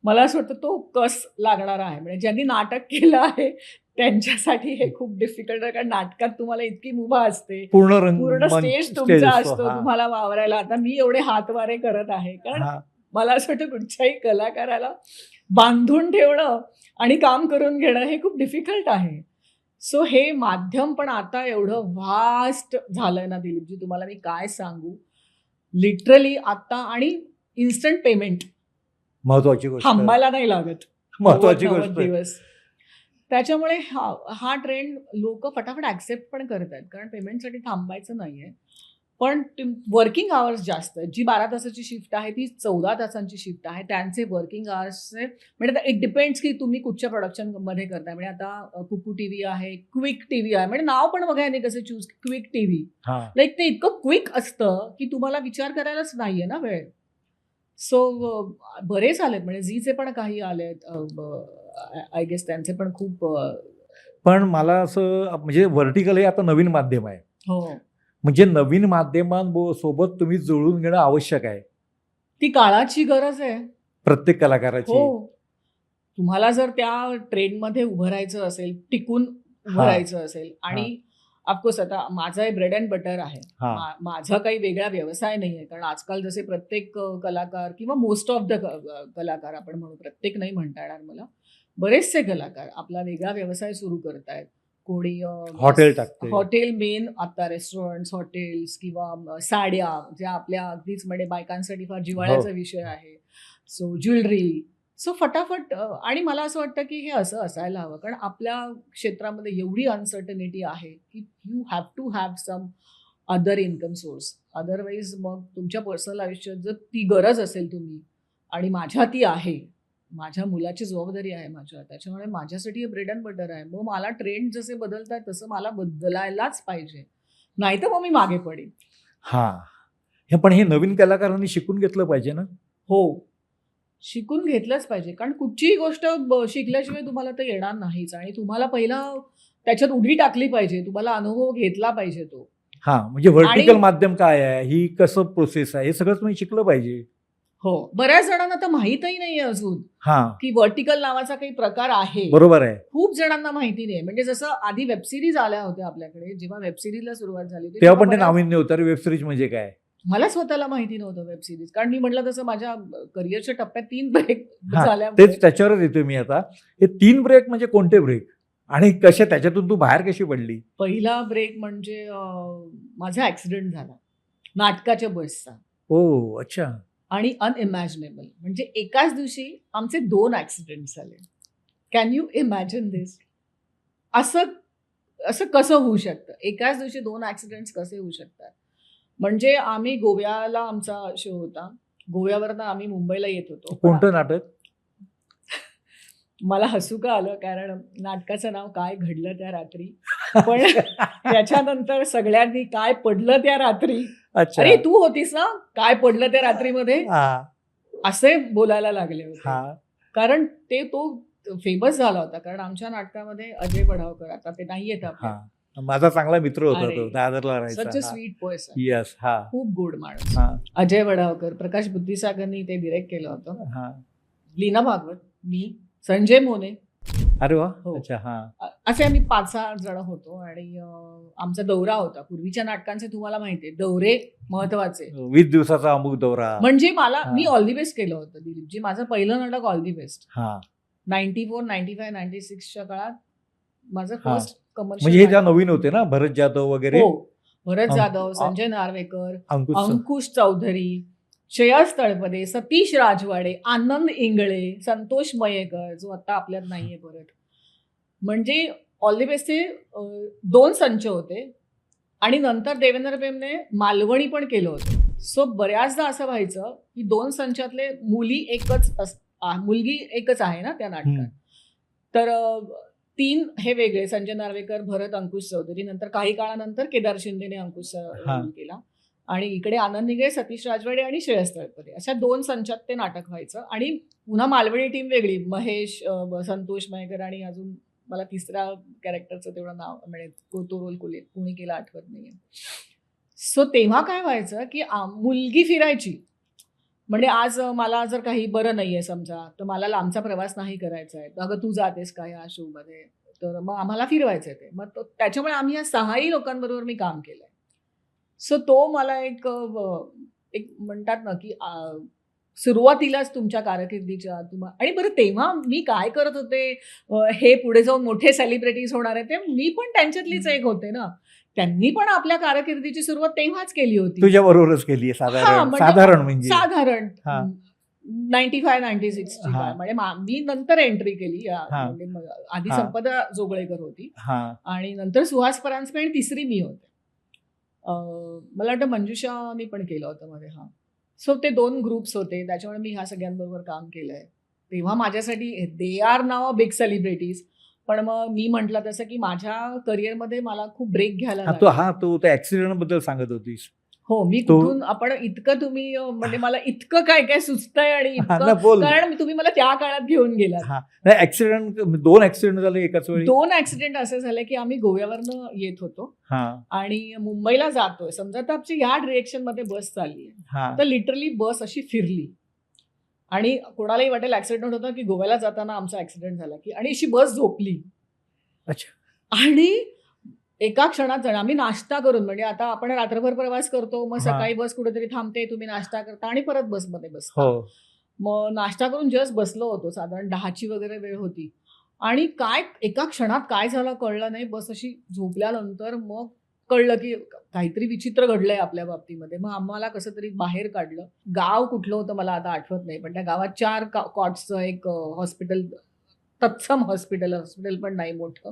मला असं वाटतं तो कस लागणार आहे. म्हणजे ज्यांनी नाटक केलं आहे त्यांच्यासाठी हे खूप डिफिकल्ट आहे, कारण नाटकात तुम्हाला इतकी मुभा असते, पूर्ण स्टेज तुमचा असतो तुम्हाला वावरायला. आता मी एवढे हातवारे करत आहे कारण मला असं वाटतं कुठच्याही कलाकाराला बांधून ठेवणं आणि काम करून घेणं हे खूप डिफिकल्ट आहे. सो हे माध्यम पण आता एवढं व्हास्ट झालंय ना दिलीपजी, तुम्हाला मी काय सांगू. लिटरली आता आणि इन्स्टंट पेमेंट, महत्वाची गोष्ट, थांबायला नाही लागत महत्वाची 90 गोष्ट दिवस. त्याच्यामुळे हा ट्रेंड लोक फटाफट ऍक्सेप्ट पण करतात, कारण पेमेंटसाठी थांबायचं नाहीये. पण वर्किंग आवर्स जास्त आहेत. जी 12 तासाची शिफ्ट आहे ती 14 तासांची शिफ्ट आहे. त्यांचे वर्किंग आवर्सचे म्हणजे इट डिपेंड्स की तुम्ही कुठच्या प्रोडक्शनमध्ये करताय. म्हणजे आता कुकू टीव्ही आहे, क्विक टीव्ही आहे. म्हणजे नाव पण बघा कसं चूज, क्विक टीव्ही. लाईक ते इतकं क्विक असतं की तुम्हाला विचार करायलाच नाहीये ना वेळ. सो बरेच आलेत, म्हणजे झीचे पण काही आलेत, आय गेस त्यांचे पण खूप. पण मला असं म्हणजे व्हर्टिकल हे आता नवीन माध्यम आहे. हो, म्हणजे नवीन माध्यमांसोबत तुम्ही जुळून घेणं आवश्यक आहे. ती काळाची गरज आहे प्रत्येक कलाकाराची. हो. तुम्हाला जर त्या ट्रेंडमध्ये उभं राहायचं असेल, टिकून उभं राहायचं असेल, आणि ऑफकोर्स आता माझा हे ब्रेड अँड बटर आहे. माझा काही वेगळा व्यवसाय नाही आहे, कारण आजकाल जसे प्रत्येक कलाकार किंवा मोस्ट ऑफ द कलाकार आपण म्हणू, प्रत्येक नाही म्हणता येणार मला, बरेचसे कलाकार आपला वेगळा व्यवसाय सुरू करतायत. कोणी हॉटेल टाकते, हॉटेल मेन आता रेस्टॉरंट्स, हॉटेल्स किंवा साड्या ज्या आपल्या अगदीच म्हणजे बायकांसाठी फार जिव्हाळ्याचा विषय आहे. So jewellery. सो फटाफट. आणि मला असं वाटतं की हे असं असायला हवं, कारण आपल्या क्षेत्रामध्ये एवढी अनसर्टनिटी आहे की you have to have some other income source. Otherwise मग तुमच्या पर्सनल आयुष्यात जर ती गरज असेल तुम्ही, आणि माझ्या ती आहे, माझ्या मुलाची जबाबदारी आहे माझ्या, त्याच्यामुळे माझ्यासाठी हे ब्रेड अँड बटर आहे. मग मला ट्रेंड जसे बदलत आहेत तसं मला बदलायलाच पाहिजे, नाही तर मग मी मागे पडेन. पण हे नवीन कलाकारांनी शिकून घेतलं पाहिजे ना. हो, शिकून घेतलंच पाहिजे, कारण कुठचीही गोष्ट शिकल्याशिवाय तुम्हाला ते येणार नाहीच. आणि तुम्हाला पहिला त्याच्यात उडी टाकली पाहिजे, तुम्हाला अनुभव घेतला पाहिजे तो. म्हणजे व्हर्टिकल माध्यम काय आहे, ही कसं प्रोसेस आहे, हे सगळं तुम्ही शिकलं पाहिजे. हो, बऱ्याच जणांना तर माहीतही नाहीये अजून की व्हर्टिकल नावाचा काही प्रकार आहे. बरोबर आहे, खूप जणांना माहिती नाही. म्हणजे जसं आधी वेबसिरीज आल्या होत्या आपल्याकडे, जेव्हा वेबसिरीजला सुरुवात झाली होती तेव्हा पण ते नाविन्य होतं. वेबसिरीज म्हणजे काय मला स्वतःला माहिती नव्हतं वेबसिरीज, कारण मी म्हटलं तसं माझ्या करिअरच्या टप्प्यात 3 ब्रेक झाल्या. तेच त्याच्यावरच येतो मी आता. हे 3 ब्रेक म्हणजे कोणते ब्रेक आणि कसे, त्याच्यातून तू बाहेर कशी पडली? पहिला ब्रेक म्हणजे माझा ऍक्सिडेंट झाला नाटकाच्या बसचा. ओ अच्छा. आणि अनइमॅजिनेबल, म्हणजे एकाच दिवशी आमचे 2 ऍक्सिडेंट झाले. कॅन यू इमॅजिन दिस? असं असं कसं होऊ शकतं, एकाच दिवशी 2 ऍक्सिडेंट्स कसे होऊ शकतात. म्हणजे आम्ही गोव्याला आमचा शो होता, गोव्यावरनं आम्ही मुंबईला येत होतो. कोणतं नाटक? मला हसू का आलं कारण नाटकाचं नाव काय घडलं त्या रात्री. पण त्याच्यानंतर सगळ्यांनी काय पडलं त्या रात्री, अच्छा. अरे तू होतीस ना काय पडलं त्या रात्रीमध्ये, हा, असे बोलायला लागले होते. हा. कारण तो फेमस झाला होता. कारण आमच्या नाटकामध्ये अजय वढावकर, आता ते नाही येत आपल्या, हा. माझा चांगला मित्र होता अरे, तो, दादरला सच अ राहायचा. Sweet person, yes. हा, खूप गोड माणूस. हा, अजय वढावकर, प्रकाश बुद्धिसागरनी ते डिरेक्ट केलं होतं. हा. लीना भागवत, मी, संजय मोने. अरे वा. हो. अच्छा. हा, असे आम्ही 5-6 जण होतो आणि आमचा दौरा होता. पूर्वीच्या नाटकांचे तुम्हाला माहितीये दौरे महत्वाचे. 20 दिवसाचा अमुक दौरा. म्हणजे मला, हा. मी ऑल दी बेस्ट केलं होतं दिलीपजी. माझं पहिलं नाटक ऑल दी बेस्ट. हा. 94, 95, 96च्या काळात माझं हा. फर्स्ट म्हणजे हे ज्या नवीन होते ना, भरत जाधव वगैरे. हो, भरत अंक- जाधव, संजय नार्वेकर, अंकुश. अंकुश चौधरी, श्रेयस तळपदे, सतीश राजवाडे, आनंद इंगळे, संतोष मयेकर, जो आता आपल्यात नाहीये परत. म्हणजे ऑल दी बेस्टचे 2 संच होते आणि नंतर देवेंद्र पेमने मालवणी पण केलं होतं. सो बऱ्याचदा असं व्हायचं की 2 संचातले मुलगी एकच आहे ना त्या नाटकात. तर 3 हे वेगळे, संजय नार्वेकर, भरत, अंकुश चौधरी. नंतर काही काळानंतर केदार शिंदेने अंकुश रोल केला आणि इकडे आनंद निगळे, सतीश राजवाडे आणि श्रेयस तळपदे, अशा 2 संचात ते नाटक व्हायचं. आणि पुन्हा मालवणी टीम वेगळी, महेश, संतोष मयेकर आणि अजून मला तिसऱ्या कॅरेक्टरचं तेवढं नाव म्हणजे तो रोल कोणी केला आठवत नाहीये. सो तेव्हा काय व्हायचं की मुलगी फिरायची. म्हणजे आज मला जर काही बरं नाहीये समजा, तर मला लांबचा प्रवास नाही करायचा आहे, अगं तू जातेस का या शो मध्ये, तर मग आम्हाला फिरवायचं ते. मग त्याच्यामुळे आम्ही या 6ही लोकांबरोबर मी काम केलंय. सो तो मला एक म्हणतात ना की सुरुवातीलाच तुमच्या कारकिर्दीच्या आणि बरं तेव्हा मी काय करत होते, हे पुढे जाऊन मोठे सेलिब्रिटीज होणार आहे, ते मी पण त्यांच्यातलीच एक होते ना. त्यांनी पण आपल्या कारकिर्दीची सुरुवात तेव्हाच केली होती. तुझ्या बरोबरच केली साधारण. म्हणजे साधारण हा. 95-96 ची हा. काय, म्हणजे मी नंतर एंट्री केली. हा. म्हणजे आधी हा. संपदा जोगळेकर होती हा. आणि नंतर सुहास परांजपे आणि तिसरी मी होते. मला वाटतं मंजुषानी पण केलं होतं मध्ये. हा. सो ते 2 ग्रुप्स होते, त्याच्यामुळे मी ह्या सगळ्यांबरोबर काम केलंय. तेव्हा माझ्यासाठी they are now big celebrities. पण मग मी म्हटलं तसं की माझ्या करिअरमध्ये मला खूप ब्रेक घ्यायला लागला. तू त्या ऍक्सिडेंट बद्दल सांगत होतीस. हो, मी कुठून आपण इतकं तुम्ही म्हणजे मला इतकं काय काय सुचतंय आणि इतकं, कारण तुम्ही मला त्या काळात घेऊन गेलात. ऍक्सिडेंट 2 ऍक्सिडेंट झाले एकाच वेळी. 2 ऍक्सिडेंट असे झाले की आम्ही गोव्यावरनं येत होतो आणि मुंबईला जातोय, समजा तर आमची या डिरेक्शन मध्ये बस चालली आहे, तर लिटरली बस अशी फिरली आणि कोणालाही वाटेल ऍक्सिडेंट होता की गोव्याला जाताना आमचा ऍक्सिडेंट झाला की, आणि अशी बस झोपली. अच्छा. आणि एका क्षणात आम्ही नाश्ता करून, म्हणजे आता आपण रात्रभर प्रवास करतो, मग सकाळी बस कुठेतरी थांबते, तुम्ही नाश्ता करता आणि परत बसमध्ये बसता. मग नाश्ता करून जस्ट बसलो होतो, साधारण 10ची वगैरे वेळ होती आणि काय एका क्षणात काय झालं कळलं नाही. बस अशी झोपल्यानंतर मग कळलं की काहीतरी विचित्र घडलंय आपल्या बाबतीमध्ये. मग आम्हाला कसं तरी बाहेर काढलं. गाव कुठलं होतं मला आता आठवत नाही, पण त्या गावात 4 कॉट्सचं एक हॉस्पिटल, तत्सम हॉस्पिटल पण नाही मोठं.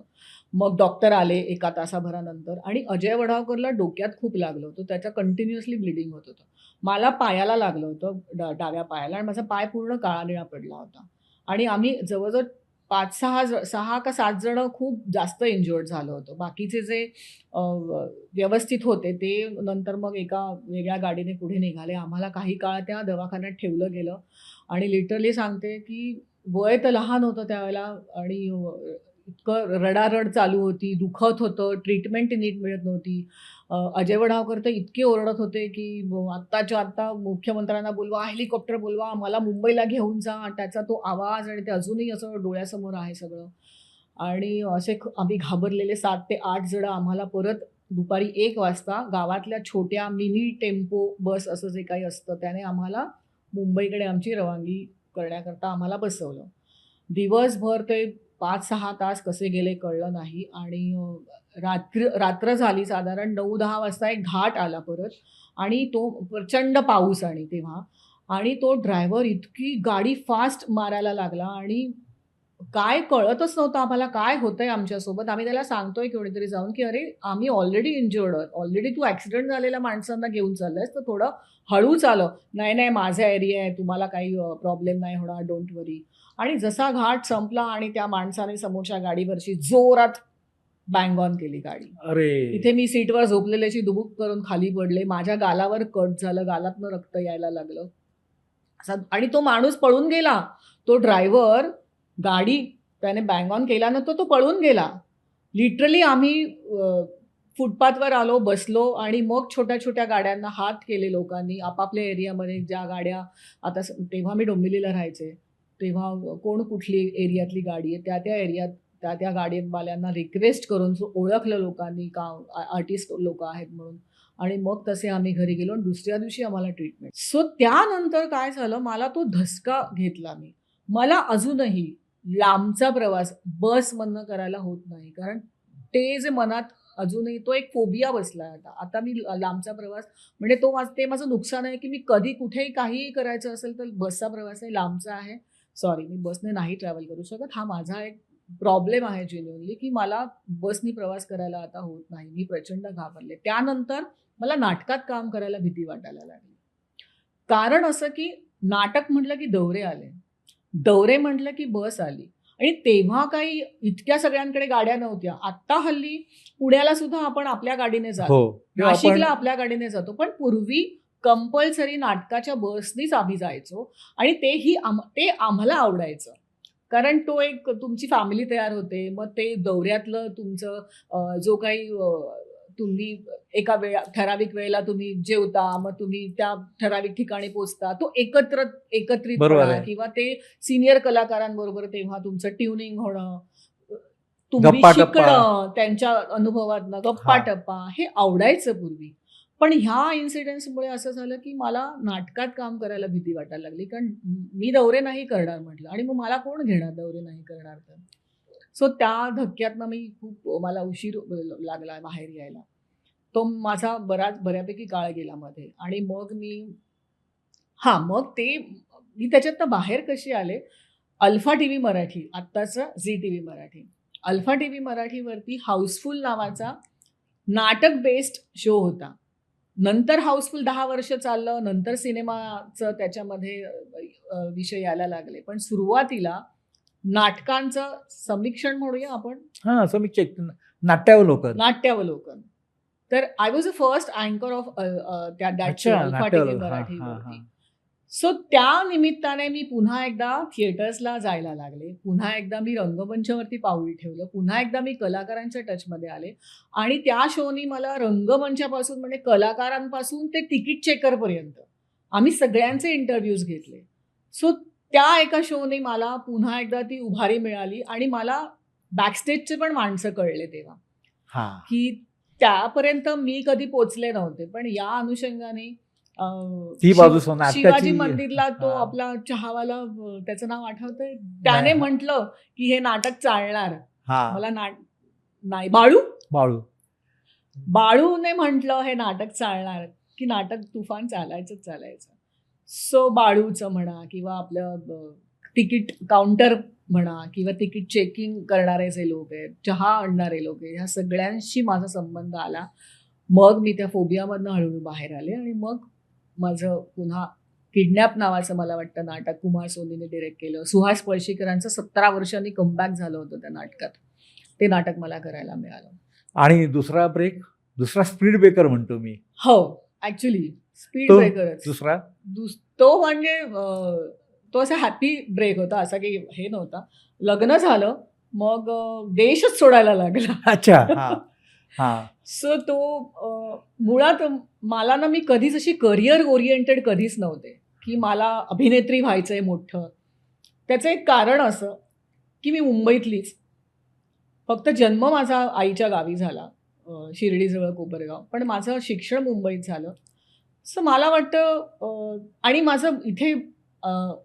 मग डॉक्टर आले एका तासाभरानंतर आणि अजय वढावकरला डोक्यात खूप लागलं होतं, त्याच्या कंटिन्युअसली ब्लिडिंग होत होतं. मला पायाला लागलं होतं, डाव्या पायाला, आणि माझा पाय पूर्ण काळा निळा पडला होता. आणि आम्ही जवळजवळ 6 का 7 जण खूप जास्त इंज्युअर्ड झालं होतं. बाकीचे जे व्यवस्थित होते ते नंतर मग एका वेगळ्या गाडीने पुढे निघाले. आम्हाला काही काळ त्या दवाखान्यात ठेवलं गेलं आणि लिटरली सांगते की वय तर लहान होतं त्यावेळेला आणि इतकं रडारड चालू होती, दुखत होतं, ट्रीटमेंट नीट मिळत नव्हती. अजय वढावकर तर इतके ओरडत होते की आत्ताच्या आत्ता मुख्यमंत्र्यांना बोलवा, हेलिकॉप्टर बोलवा, मला मुंबईला घेऊन जा. त्याचा तो आवाज आणि ते अजूनही असं डोळ्यासमोर आहे सगळं. आणि असे आम्ही घाबरलेले 7 ते 8 जण आम्हाला परत दुपारी 1 वाजता गावातल्या छोट्या मिनी टेम्पो बस असं जे काही असतं त्याने आम्हाला मुंबईकडे आमची रवानगी करण्याकरता आम्हाला बसवलं. दिवसभर ते 5-6 तास कसे गेले कळलं नाही. आणि रात्र झाली, साधारण 9-10 वाजता एक घाट आला परत आणि तो प्रचंड पाऊस आणि तो ड्रायव्हर इतकी गाडी फास्ट मारायला लागला आणि काय कळतच नव्हतं आम्हाला काय होतंय आमच्यासोबत. आम्ही त्याला सांगतोय कोणीतरी जाऊन, की "अरे, आम्ही ऑलरेडी इंज्युअर्ड आहोत. ऑलरेडी तू ॲक्सिडेंट झालेल्या माणसांना घेऊन चाललायस, तर थोडं हळू चालव." "नाही, नाही, माझा एरिया आहे. तुम्हाला काही प्रॉब्लेम नाही होणार. डोंट वरी." आणि जसा घाट संपला आणि त्या माणसाने समोरच्या गाडीवरची जोरात बँग ऑन केली गाडी. अरे तिथे मी सीटवर झोपलेल्याची दुबुक करून खाली पडले. माझ्या गालावर कट झालं. गालातनं रक्त यायला लागलं. आणि तो माणूस पळून गेला. तो ड्रायव्हर गाडी त्याने बँग ऑन केल्यानंतर तो पळून गेला. लिटरली आम्ही फुटपाथवर आलो, बसलो आणि मग छोट्या-छोट्या गाड्यांना हात केले लोकांनी. आपापल्या एरियामध्ये ज्या गाड्या आता तेव्हा मी डोंबिवलीला राहायचे. तेव्हा कोण कुठली एरियातली गाडी आहे, त्या एरियात त्या गाडीवाल्यांना रिक्वेस्ट करून ओळखलं लोकांनी का आर्टिस्ट लोकं आहेत म्हणून. आणि मग तसे आम्ही घरी गेलो आणि दुसऱ्या दिवशी आम्हाला ट्रीटमेंट. सो त्यानंतर काय झालं, मला तो धसका घेतला मी. मला अजूनही लांबचा प्रवास बसमधनं करायला होत नाही. कारण ते जे मनात अजूनही तो एक फोबिया बसलाय आता. आता मी लांबचा प्रवास म्हणजे ते माझं नुकसान आहे, की मी कधी कुठेही काहीही करायचं असेल तर बसचा प्रवास आहे, लांबचा आहे. सॉरी, मी बसने नाही ट्रॅव्हल करू शकत. हा माझा एक प्रॉब्लेम आहे जेन्युइनली, की मला बसनी प्रवास करायला आता होत नाही. मी प्रचंड घाबरले. त्यानंतर मला नाटकात काम करायला भीती वाटायला लागली. कारण असं, की नाटक म्हटलं की दौरे आले. दौरे म्हटलं की बस आली आणि तेव्हा काही इतक्या सगळ्यांकडे गाड्या नव्हत्या. आत्ता हल्ली पुण्याला सुद्धा आपण आपल्या गाडीने जातो. हो किंवा नाशिकला आपण आपल्या गाडीने जातो. पण पूर्वी कंपल्सरी नाटकाच्या बसनीच आम्ही जायचो आणि ते आम्हाला आवडायचं. कारण तो एक तुमची फॅमिली तयार होते. मग ते दौऱ्यातलं तुमचं जो काही तुम्ही एका ठराविक वेळेला तुम्ही जेवता, मग तुम्ही त्या ठराविक ठिकाणी पोहोचता. तो बरोबर एकत्रितपणा आहे. किंवा ते सीनियर कलाकारांबरोबर तेव्हा तुमचं ट्युनिंग होणं, तुम्ही गप्पा-टप्पा. शिकणं त्यांच्या अनुभवातनं, हां. गप्पा-टप्पा हे आवडायचं पूर्वी. पण ह्या इन्सिडेंट्समुळे असं झालं, की मला नाटकात काम करायला भीती वाटायला लागली. कारण मी दौरे नाही करणार म्हटलं आणि मग मला कोण घेणार दौरे नाही करणार तर. सो त्या धक्क्यातनं मला उशीर लागला बाहेर यायला. तो माझा बऱ्यापैकी काळ गेला मध्ये आणि मग मग मी त्याच्यातनं बाहेर कशी आले, अल्फा टीव्ही मराठी, आत्ताचं Zee TV Marathi. Alpha TV मराठीवरती हाऊसफुल नावाचा नाटक बेस्ड शो होता. नंतर हाऊसफुल 10 वर्ष चाललं. नंतर सिनेमाचं त्याच्यामध्ये विषय यायला लागले. पण सुरुवातीला नाटकांचं समीक्षण म्हणूया आपण, हां, समीक्षक नाट्यावलोकन. नाट्यावलोकन. तर आय वॉज अ फर्स्ट अँकर ऑफ दॅट शो अच्छा, अल्फा टीव्ही नाट्यावलोकन. हां, हां, मराठीवरती. हां. सो त्या निमित्ताने मी पुन्हा एकदा थिएटर्सला जायला लागले. पुन्हा एकदा मी रंगमंचावरती पाऊल ठेवलं. पुन्हा एकदा मी कलाकारांच्या टचमध्ये आले आणि त्या शोनी मला रंगमंचापासून म्हणजे कलाकारांपासून ते तिकीट चेकरपर्यंत आम्ही सगळ्यांचे इंटरव्ह्यूज घेतले. सो त्या एका शोने मला पुन्हा एकदा ती उभारी मिळाली आणि मला बॅकस्टेजचे पण माणसं कळले तेव्हा, हां. की त्यापर्यंत मी कधी पोचले नव्हते. पण या अनुषंगाने ती बाजू नाटकाची. शिवाजी मंदिरला तो हां. आपला चहावाला त्याचं नाव आठवतंय? त्याने नाही. म्हटलं, की हे नाटक चालणार. हां. मला नाही बाळू? बाळू. बाळूने म्हटलं हे नाटक चालणार, की नाटक तुफान चालायचं. सो बाळूचं म्हणा किंवा आपलं तिकीट काउंटर म्हणा किंवा तिकीट चेकिंग करणारे जे लोक आहेत, चहा आणणारे लोक आहेत, ह्या सगळ्यांशी माझा संबंध आला. मग मी त्या फोबियामधनं हळूहळू बाहेर आले आणि मग माझं पुन्हा किडनॅप नावाचं मला वाटतं नाटक कुमार सोनीने डिरेक्ट केलं. सुहास पळशीकरांचं 17 वर्षांनी कमबॅक झालं होतं त्या नाटकात. ते नाटक मला करायला मिळालं. आणि दुसरा स्पीड ब्रेकर म्हणतो मी. हो, ॲक्च्युअली स्पीड तो ब्रेकरच. दुसरा तो म्हणजे तो असा हॅपी ब्रेक होता, असा काही हे नव्हता. लग्न झालं, मग देशच सोडायला लागला. अच्छा. हां. हां. सो तो मुळात मला ना मी कधीच अशी करिअर ओरिएंटेड कधीच नव्हते, की मला अभिनेत्री व्हायचंय मोठं. त्याचं एक कारण असं, की मी मुंबईतलीच. फक्त जन्म माझा आईच्या गावी झाला, शिर्डीजवळ कोपरगाव. पण माझं शिक्षण मुंबईत झालं. सो मला वाटतं आणि माझं इथे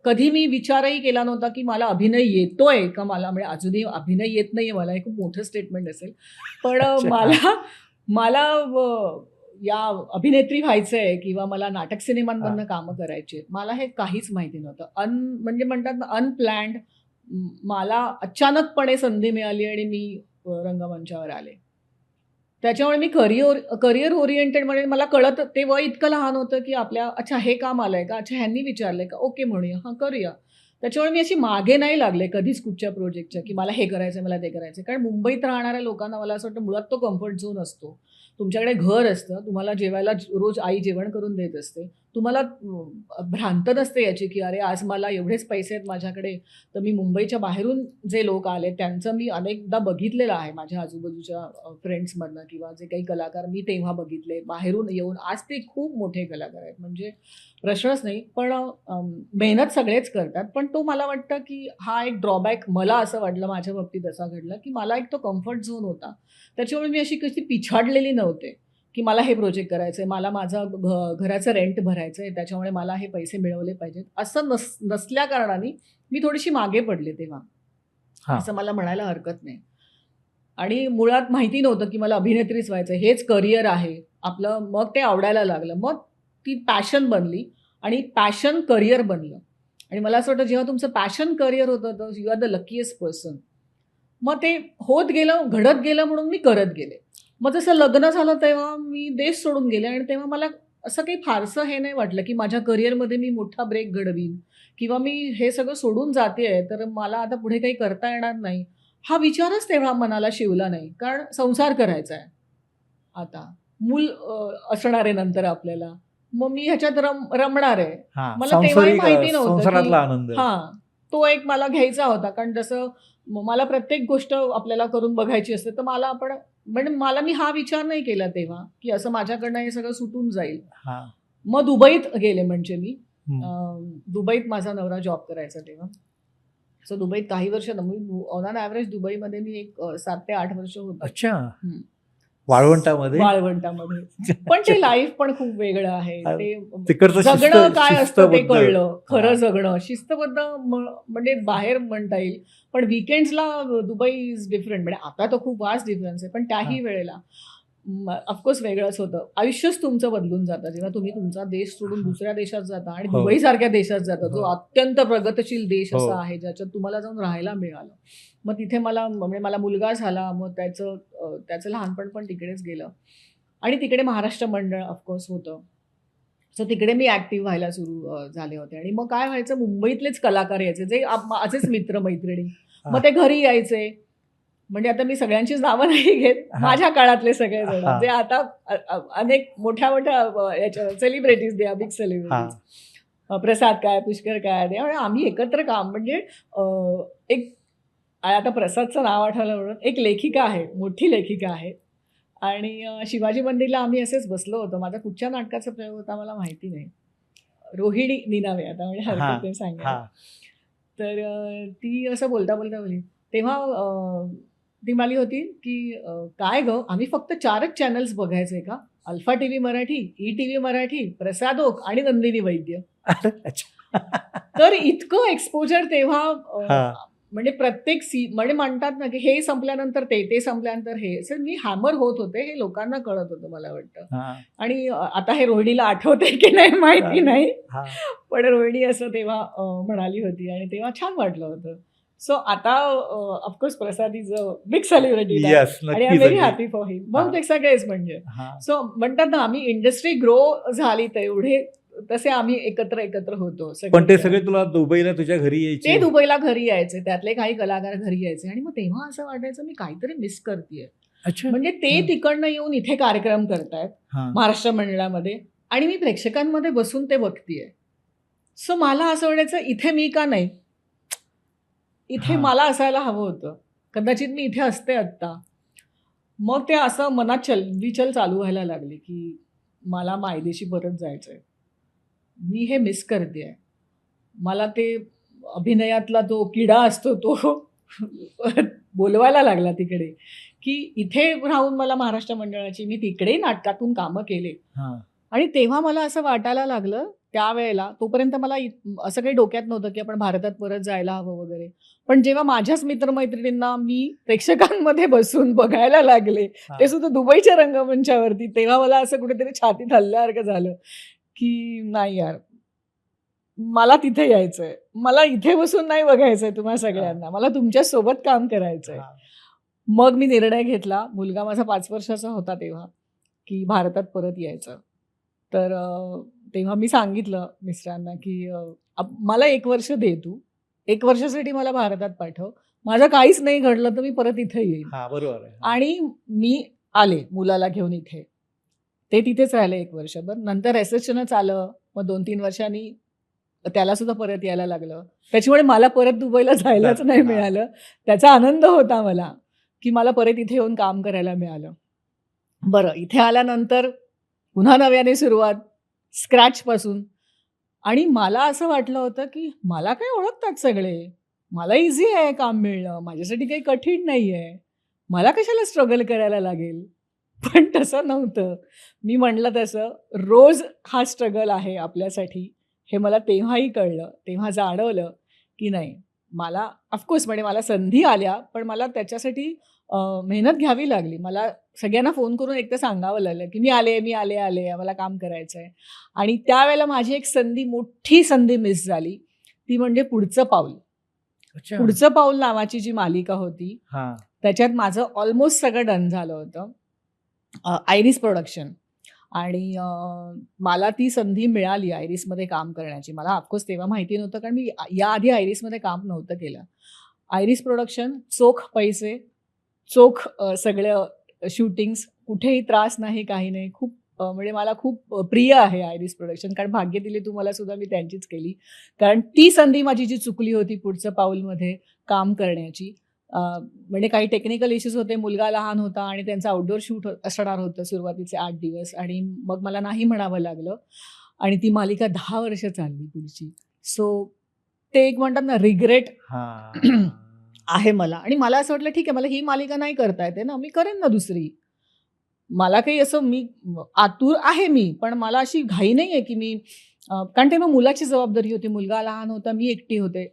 कधी मी विचारही केला नव्हता, की मला अभिनय येतोय का? मला म्हणजे अजूनही अभिनय येत नाहीये मला, हे खूप मोठं स्टेटमेंट असेल. पण अच्छा. मला या अभिनेत्री व्हायचंय किंवा मला नाटक सिनेमांमधनं हां. कामं करायची आहेत. मला हे काहीच माहिती नव्हतं. म्हणजे म्हणतात ना अनप्लॅन्ड, मला अचानकपणे संधी मिळाली आणि मी रंगमंचावर आले. त्याच्यामुळे मी करिअर ओरिएंटेड म्हणजे मला कळत ते वय इतकं लहान होतं, की अच्छा हे काम आलंय का? अच्छा ह्यांनी विचारलंय का? ओके म्हणूया. हां, करूया. त्याच्यामुळे मी अशी मागे नाही लागले कधीच कुठच्या प्रोजेक्टच्या, की मला हे करायचंय, मला ते करायचंय. कारण मुंबईत राहणाऱ्या लोकांना मला असं वाटतं मुळात तो कम्फर्ट झोन असतो. तुमच्याकडे घर असतं, तुम्हाला जेवायला रोज आई जेवण करून देत असते. तुम्हाला भ्रांत नसते याची, की अरे आज मला एवढेच पैसे आहेत माझ्याकडे, तर मी मुंबईच्या बाहेरून जे लोक आले त्यांचं मी अनेकदा बघितलेलं आहे माझ्या आजूबाजूच्या फ्रेंड्समधनं किंवा जे काही कलाकार मी तेव्हा बघितले बाहेरून येऊन आज ते खूप मोठे कलाकार आहेत. म्हणजे प्रश्नच नाही. पण मेहनत सगळेच करतात. पण तो मला वाटतं, की हा एक ड्रॉबॅक मला असं वाटलं माझ्या बाबतीत असा घडला, की मला एक तो कम्फर्ट झोन होता. त्याच्यामुळे मी अशी कशी पिछाडलेली नव्हते, की मला हे प्रोजेक्ट करायचंय, मला माझं घराचं रेंट भरायचंय, त्याच्यामुळे मला हे पैसे मिळवले पाहिजेत. असं नसल्या कारणाने मी थोडीशी मागे पडले तेव्हा. हां. असं मला म्हणायला हरकत नाही. आणि मुळात माहिती नव्हतं, की मला अभिनेत्रीच व्हायचंय. हेच करिअर आहे आपलं. मग ते आवडायला लागलं. मग ती पॅशन बनली आणि पॅशन करिअर बनलं. आणि मला असं वाटतं जेव्हा तुमचं पॅशन करिअर होतं तर you are the luckiest person. मग ते होत गेलं, घडत गेलं म्हणून मी करत गेले. मग जसं लग्न झालं तेव्हा मी देश सोडून गेले आणि तेव्हा मला असं काही फारसं हे नाही वाटलं, की माझ्या करिअरमध्ये मी मोठा ब्रेक घडवीन किंवा मी हे सगळं सोडून जातेय तर मला आता पुढे काही करता येणार नाही. हा विचारच तेव्हा मनाला शिवला नाही. कारण संसार करायचा आहे आता. मूल असणार आहे नंतर आपल्याला. मग मी ह्याच्यात रमणार आहे. हां, मला तेव्हाही सांसारिक माहिती नव्हतं, की संसारातला आनंद. हां, तो एक मला घ्यायचा होता. कारण जसं मला प्रत्येक गोष्ट आपल्याला करून बघायची असते, तर मला मी हा विचार नाही केला तेव्हा, की असं माझ्याकडनं हे सगळं सुटून जाईल. हां. मग दुबईत गेले म्हणजे मी. हं. दुबईत माझा नवरा जॉब करायचा तेव्हा. सो दुबईत काही वर्ष ऑन एन ॲव्हरेज दुबईमध्ये मी एक 7 ते 8 वर्ष होते. अच्छा. हं. वाळवंटामध्ये? वाळवंटामध्ये. पण ते लाईफ पण खूप वेगळं आहे. तिकडचं जगणं काय असतं ते शिस्तबद्ध. कळलं. खरं हां. जगणं. शिस्तबद्ध म्हणजे बाहेर म्हणता येईल. पण वीकेंड्सला दुबई इज डिफरंट. म्हणजे आता तर खूप वास्ट डिफरन्स आहे. पण त्याही वेळेला ऑफकोर्स वेगळंच होतं. आयुष्यच तुमचं बदलून जातं जेव्हा तुम्ही तुमचा देश सोडून दुसऱ्या देशात जाता आणि हो. दुबईसारख्या देशात जाता, जो हो. अत्यंत प्रगतशील देश हो. असा आहे ज्याच्यात तुम्हाला जाऊन राहायला मिळालं. मग तिथे म्हणजे मला मुलगा झाला. मग त्याचं लहानपण पण तिकडेच गेलं आणि तिकडे महाराष्ट्र मंडळ ऑफकोर्स होतं. सो तिकडे मी ॲक्टिव्ह व्हायला सुरू झाले होते आणि मग काय व्हायचं मुंबईतलेच कलाकार यायचे जे माझेच मित्र-मैत्रिणी. मग ते घरी यायचे. म्हणजे आता मी सगळ्यांचीच नावं नाही घेत. माझ्या काळातले सगळेजण जे आता अनेक मोठ्या याच्या सेलिब्रिटीज दे बिग सेलिब्रिटीज. प्रसाद काय, पुष्कर काय त्यामुळे आम्ही एकत्र काम म्हणजे एक आता प्रसादचं नाव आठवलं म्हणून एक लेखिका आहे, मोठी लेखिका आहे आणि शिवाजी मंदिरला आम्ही असेच बसलो होतो. माझा कुठच्या नाटकाचा प्रयोग होता मला माहिती नाही. रोहिणी निनावे आता म्हणजे हरकत नाही सांगायला. तर ती असं बोलता बोलली तेव्हा ती म्हणाली होती, की काय गं आम्ही फक्त 4च चॅनल्स बघायचे का? Alpha TV Marathi, ETV Marathi, Prasad Oak आणि नंदिनी वैद्य. तर इतकं एक्सपोजर तेव्हा म्हणजे प्रत्येक म्हणजे म्हणतात ना, की हे संपल्यानंतर ते संपल्यानंतर हे. असं मी हॅमर होत होते. हे लोकांना कळत होतं मला वाटतं. आणि आता हे रोहिणीला आठवतंय की नाही माहिती नाही. पण रोहिणी असं तेव्हा म्हणाली होती आणि तेव्हा छान वाटलं होतं. सो आता of course Prasad is a big celebrity आणि I am very happy for him. मग ते सगळेच म्हणजे. सो म्हणतात ना आम्ही इंडस्ट्री ग्रो झाली तेवढे तसे आम्ही एकत्र होतो. पण ते सगळे तुला दुबईला तुझ्या घरी यायचे? ते दुबईला घरी यायचे. त्यातले काही कलाकार घरी यायचे आणि मग तेव्हा असं वाटायचं मी काहीतरी मिस करतेय. म्हणजे ते तिकडनं येऊन इथे कार्यक्रम करतायत महाराष्ट्र मंडळामध्ये आणि मी प्रेक्षकांमध्ये बसून ते बघतेय. सो मला असं वाटायचं इथे मी का नाही? इथे मला असायला हवं होतं. कदाचित मी इथे असते आत्ता. मग ते असं मनात विचल चालू व्हायला लागले, की मला मायदेशी परत जायचंय. मी हे मिस करतेय. मला ते अभिनयातला तो किडा असतो तो बोलवायला लागला तिकडे, की इथे राहून मला महाराष्ट्र मंडळाची मी तिकडे नाटकातून कामं केले. आणि तेव्हा मला असं वाटायला लागलं त्यावेळेला तोपर्यंत मला असं काही डोक्यात नव्हतं, की आपण भारतात परत जायला हवं वगैरे. पण जेव्हा माझ्याच मित्रमैत्रिणींना मी प्रेक्षकांमध्ये बसून बघायला लागले, ते सुद्धा दुबईच्या रंगमंचावरती, तेव्हा मला असं कुठेतरी छातीत हल्ल्यासारखं झालं, की नाही यार मला तिथे यायचंय, मला इथे बसून नाही बघायचंय तुम्हा सगळ्यांना, मला तुमच्या सोबत काम करायचंय. मग मी निर्णय घेतला, मुलगा माझा 5 वर्षाचा होता तेव्हा, की भारतात परत यायचं. तर तेव्हा मी सांगितलं मिस्टरांना, की मला 1 वर्ष दे तू. 1 वर्षासाठी मला भारतात पाठव. माझं काहीच नाही घडलं तर मी परत इथे येईन. बरोबर आहे. आणि मी आले मुलाला घेऊन इथे. ते तिथेच राहिले 1 वर्षभर. नंतर SHNच आलं. मग 2-3 वर्षांनी त्याला सुद्धा परत यायला लागलं. त्याच्यामुळे मला परत दुबईला जायलाच नाही हां. मिळालं. त्याचा आनंद होता मला, की मला परत इथे येऊन काम करायला मिळालं. बरं, इथे आल्यानंतर पुन्हा नव्याने सुरुवात, स्क्रॅचपासून. आणि मला असं वाटलं होतं, की मला काय ओळखतात सगळे. मला ईझी आहे काम मिळणं. माझ्यासाठी काही कठीण नाहीये. मला कशाला स्ट्रगल करायला लागेल. पण तसं नव्हतं. मी म्हटलं तसं रोज हा स्ट्रगल आहे आपल्यासाठी. हे मला तेव्हाही कळलं. तेव्हा जाणवलं, की नाही मला ऑफकोर्स म्हणजे मला संधी आल्या, पण मला त्याच्यासाठी मेहनत घ्यावी लागली. मला सगळ्यांना फोन करून एकतर सांगावं लागलं, की मी आले, मी आले, आले. मला काम करायचं आहे. आणि त्यावेळेला माझी एक संधी, मोठी संधी मिस झाली. ती म्हणजे पुढचं पाऊल. अच्छा. पुढचं पाऊल नावाची जी मालिका होती, हां. त्याच्यात माझं ऑलमोस्ट सगळं डन झालं होतं. Iris production. आणि मला ती संधी मिळाली आयरिसमध्ये काम करण्याची. मला ऑफकोर्स तेव्हा माहिती नव्हतं, कारण मी याआधी आयरिसमध्ये काम नव्हतं केलं. आयरिस प्रोडक्शन, चोख पैसे, चोख सगळं शूटिंग्स, कुठेही त्रास नाही, काही नाही. खूप म्हणजे मला खूप प्रिय आहे आयरिस प्रोडक्शन, कारण भाग्य दिले तुम्हाला सुद्धा मी त्यांचीच केली. कारण ती संधी माझी जी चुकली होती पुढचं पाऊलमध्ये काम करण्याची. म्हणजे काही टेक्निकल इश्यूज होते, मुलगा लहान होता आणि त्यांचं आउटडोअर शूट असणार होतं सुरुवातीचे 8 दिवस, आणि मग मला नाही म्हणावं लागलं. आणि ती मालिका 10 वर्ष चालली पुढची. सो ते एक म्हणतात ना रिग्रेट हां. आहे मला. आणि मला असं वाटलं ठीक आहे, मला ही मालिका नाही करता येते ना, मी करेन ना दुसरी. मला काही असं आतुर आहे मी, पण मला अशी घाई नाहीये, की मी कारण तेव्हा मुलाची जबाबदारी होती. मुलगा लहान होता, मी एकटी होते.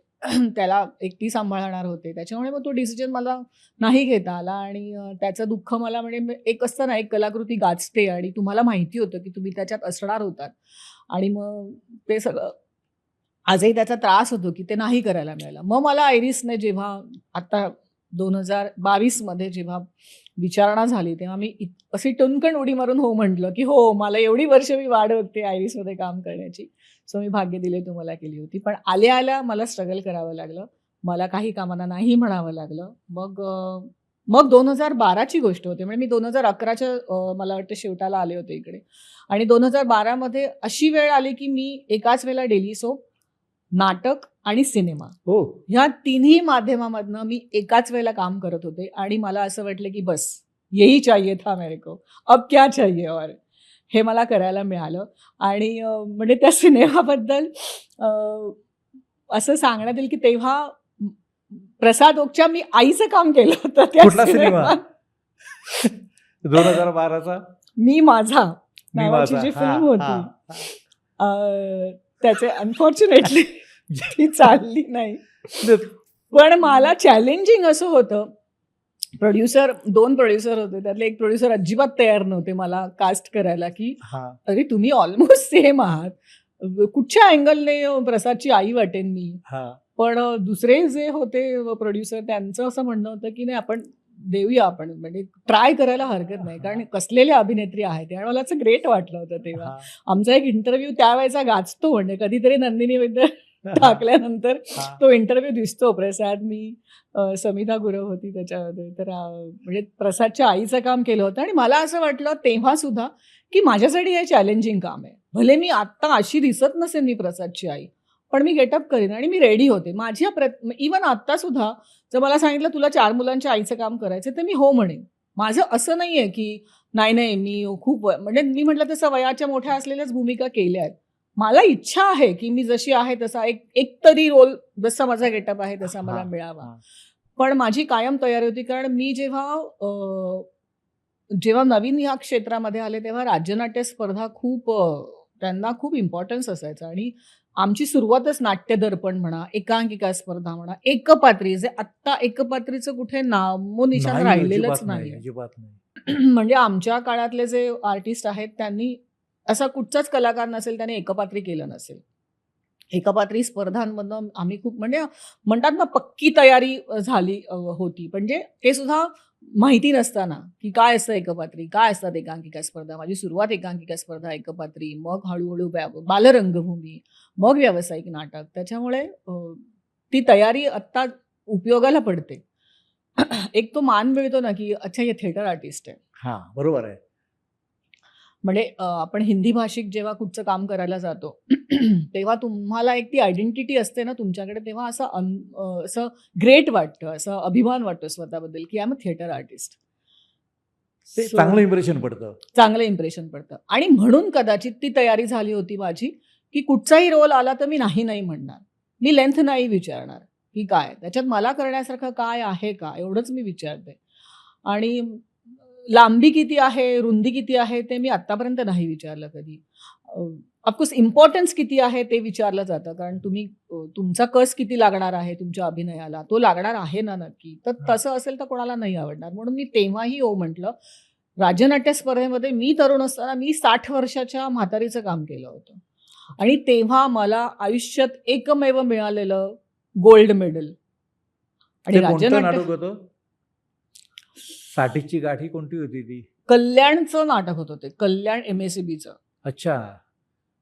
त्याला एकटी सांभाळणार होते. त्याच्यामुळे मग तो डिसिजन मला नाही घेता आला. आणि त्याचं दुःख मला म्हणजे एक असतं ना, एक कलाकृती गाजते आणि तुम्हाला माहिती होतं, की तुम्ही त्याच्यात असणार होतात. आणि मग ते सगळं आजही त्याचा त्रास होतो, की ते नाही करायला मिळालं. मग मला आयरिसने जेव्हा आता 2022 मध्ये जेव्हा विचारणा झाली, तेव्हा मी अशी टुनकन उडी मारून हो म्हटलं, की हो, मला एवढी वर्ष मी वाट बघते आयरिसमध्ये काम करण्याची. सो मी भाग्य दिले तुम्हाला केली होती. पण आल्या-आल्या मला स्ट्रगल करावं लागलं. मला काही कामांना नाही म्हणावं लागलं. मग 2012 ची गोष्ट होती. म्हणजे मी 2011च्या मला वाटतं शेवटाला आले होते इकडे. आणि 2012 मध्ये अशी वेळ आली, की मी एकाच वेळेला डेली सोप, नाटक आणि सिनेमा हो. ह्या तिन्ही माध्यमामधनं मी एकाच वेळेला काम करत होते. आणि मला असं वाटलं, की बस यही चाहिए था मेरे को, अब क्या चाहिए और. हे मला करायला मिळालं. आणि म्हणजे त्या सिनेमाबद्दल असं सांगण्यात येईल, की तेव्हा प्रसाद ओकच्या मी आईचं काम केलं होतं त्या कुठला सिनेमा? सिनेमात. 2012चा? मी माझा मी नावाची माझा. जी हां, फिल्म होती, हां. त्याचे अनफॉर्च्युनेटली ती चालली नाही. ते पण मला चॅलेंजिंग असं होतं. 2 प्रोड्युसर होते. त्यातले एक प्रोड्युसर अजिबात तयार नव्हते मला कास्ट करायला, की हां. अरे तुम्ही ऑलमोस्ट सेम आहात. कुठच्या अँगलने प्रसादची आई वाटेन मी. हां. पण दुसरे जे होते प्रोड्युसर, त्यांचं असं म्हणणं होतं, की नाही आपण देऊया, आपण म्हणजे ट्राय करायला हरकत नाही, कारण कसलेले अभिनेत्री आहेत. आणि मला असं ग्रेट वाटलं होतं तेव्हा. हां. आमचा एक इंटरव्ह्यू त्यावेळेचा गाजतो, म्हणजे कधीतरी नंदिनीबद्दल टाकल्यानंतर हां. तो इंटरव्ह्यू दिसतो. प्रसाद, मी, समिधा गुरव होती त्याच्यामध्ये. तर म्हणजे प्रसादच्या आईचं काम केलं होतं. आणि मला असं वाटलं तेव्हा सुद्धा, की माझ्यासाठी हे चॅलेंजिंग काम आहे. भले मी आत्ता अशी दिसत नसेल मी प्रसादची आई, पण मी गेटअप करेन आणि मी रेडी होते. माझ्या इव्हन आत्ता सुद्धा जर मला सांगितलं तुला 4 मुलांच्या आईचं काम करायचं, तर मी हो म्हणेन. माझं असं नाहीये, की नाही मी खूप म्हणजे मी म्हटलं तसं वयाच्या मोठ्या असलेल्याच भूमिका केल्या आहेत. मला इच्छा आहे, की मी जशी आहे तसा एक तरी रोल, जसा माझा गेटअप आहे तसा मला हां, मिळावा. हां. पण माझी कायम तयारी होती, कारण मी जेव्हा नवीन ह्या क्षेत्रामध्ये आले, तेव्हा राज्यनाट्य स्पर्धा त्यांना खूप इम्पॉर्टन्स असायचा. आणि आमची सुरुवातच नाट्य दर्पण म्हणा, एकांकिका स्पर्धा म्हणा, एकपात्री, जे आत्ता एकपात्रीचं कुठे नामोनिशाण नाही, राहिलेलंच अजिबात नाही, नाहीये. अजिबात नाही. म्हणजे आमच्या काळातले जे आर्टिस्ट आहेत, त्यांनी असा कुठचाच कलाकार नसेल त्याने एकपात्री केलं नसेल. एकपात्री स्पर्धांमधनं आम्ही खूप म्हणजे म्हणतात ना पक्की तयारी झाली होती. म्हणजे ते सुद्धा माहिती नसताना की काय असतं एकपात्री, काय असतात एकांकिका स्पर्धा. माझी सुरुवात एकांकिका स्पर्धा, एकपात्री, मग हळूहळू बालरंगभूमी, मग व्यावसायिक नाटक. त्याच्यामुळे ती तयारी आत्ता उपयोगाला पडते. एक तो मान मिळतो ना की अच्छा हे थिएटर आर्टिस्ट आहे. हां, बरोबर आहे. म्हणजे आपण हिंदी भाषिक जेव्हा कुठचं काम करायला जातो तेव्हा तुम्हाला एक ती आयडेंटिटी असते ना तुमच्याकडे, तेव्हा असं ग्रेट वाटतं, असं अभिमान वाटतो स्वतःबद्दल की I am a theatre artist. ते चांगलं इम्प्रेशन पडतं. चांगलं इम्प्रेशन पडतं आणि म्हणून कदाचित ती तयारी झाली होती माझी की कुठचाही रोल आला तर मी नाही नाही म्हणणार, मी लेंथ नाही विचारणार की काय त्याच्यात मला करण्यासारखं काय आहे का, एवढंच मी विचारते. आणि लांबी किती आहे, रुंदी किती आहे ते मी आत्तापर्यंत नाही विचारलं कधी. ऑफकोर्स इम्पॉर्टन्स किती आहे ते विचारलं जातं, कारण तुम्ही तुमचा कस किती लागणार आहे तुमच्या अभिनयाला, तो लागणार आहे ना नक्की. तर तसं असेल तर कोणाला नाही आवडणार. म्हणून मी तेव्हाही हो म्हटलं. राज्यनाट्य स्पर्धेमध्ये मी तरुण असताना मी 60 वर्षाच्या म्हातारीचं काम केलं होतं आणि तेव्हा मला आयुष्यात एकमेव मिळालेलं गोल्ड मेडल. आणि ते कोणतं राज्यनाट्य नाटक होतं? साठीची गाठी कोणती होती ती? कल्याणचं नाटक होतं ते, कल्याण MSCBचं. अच्छा.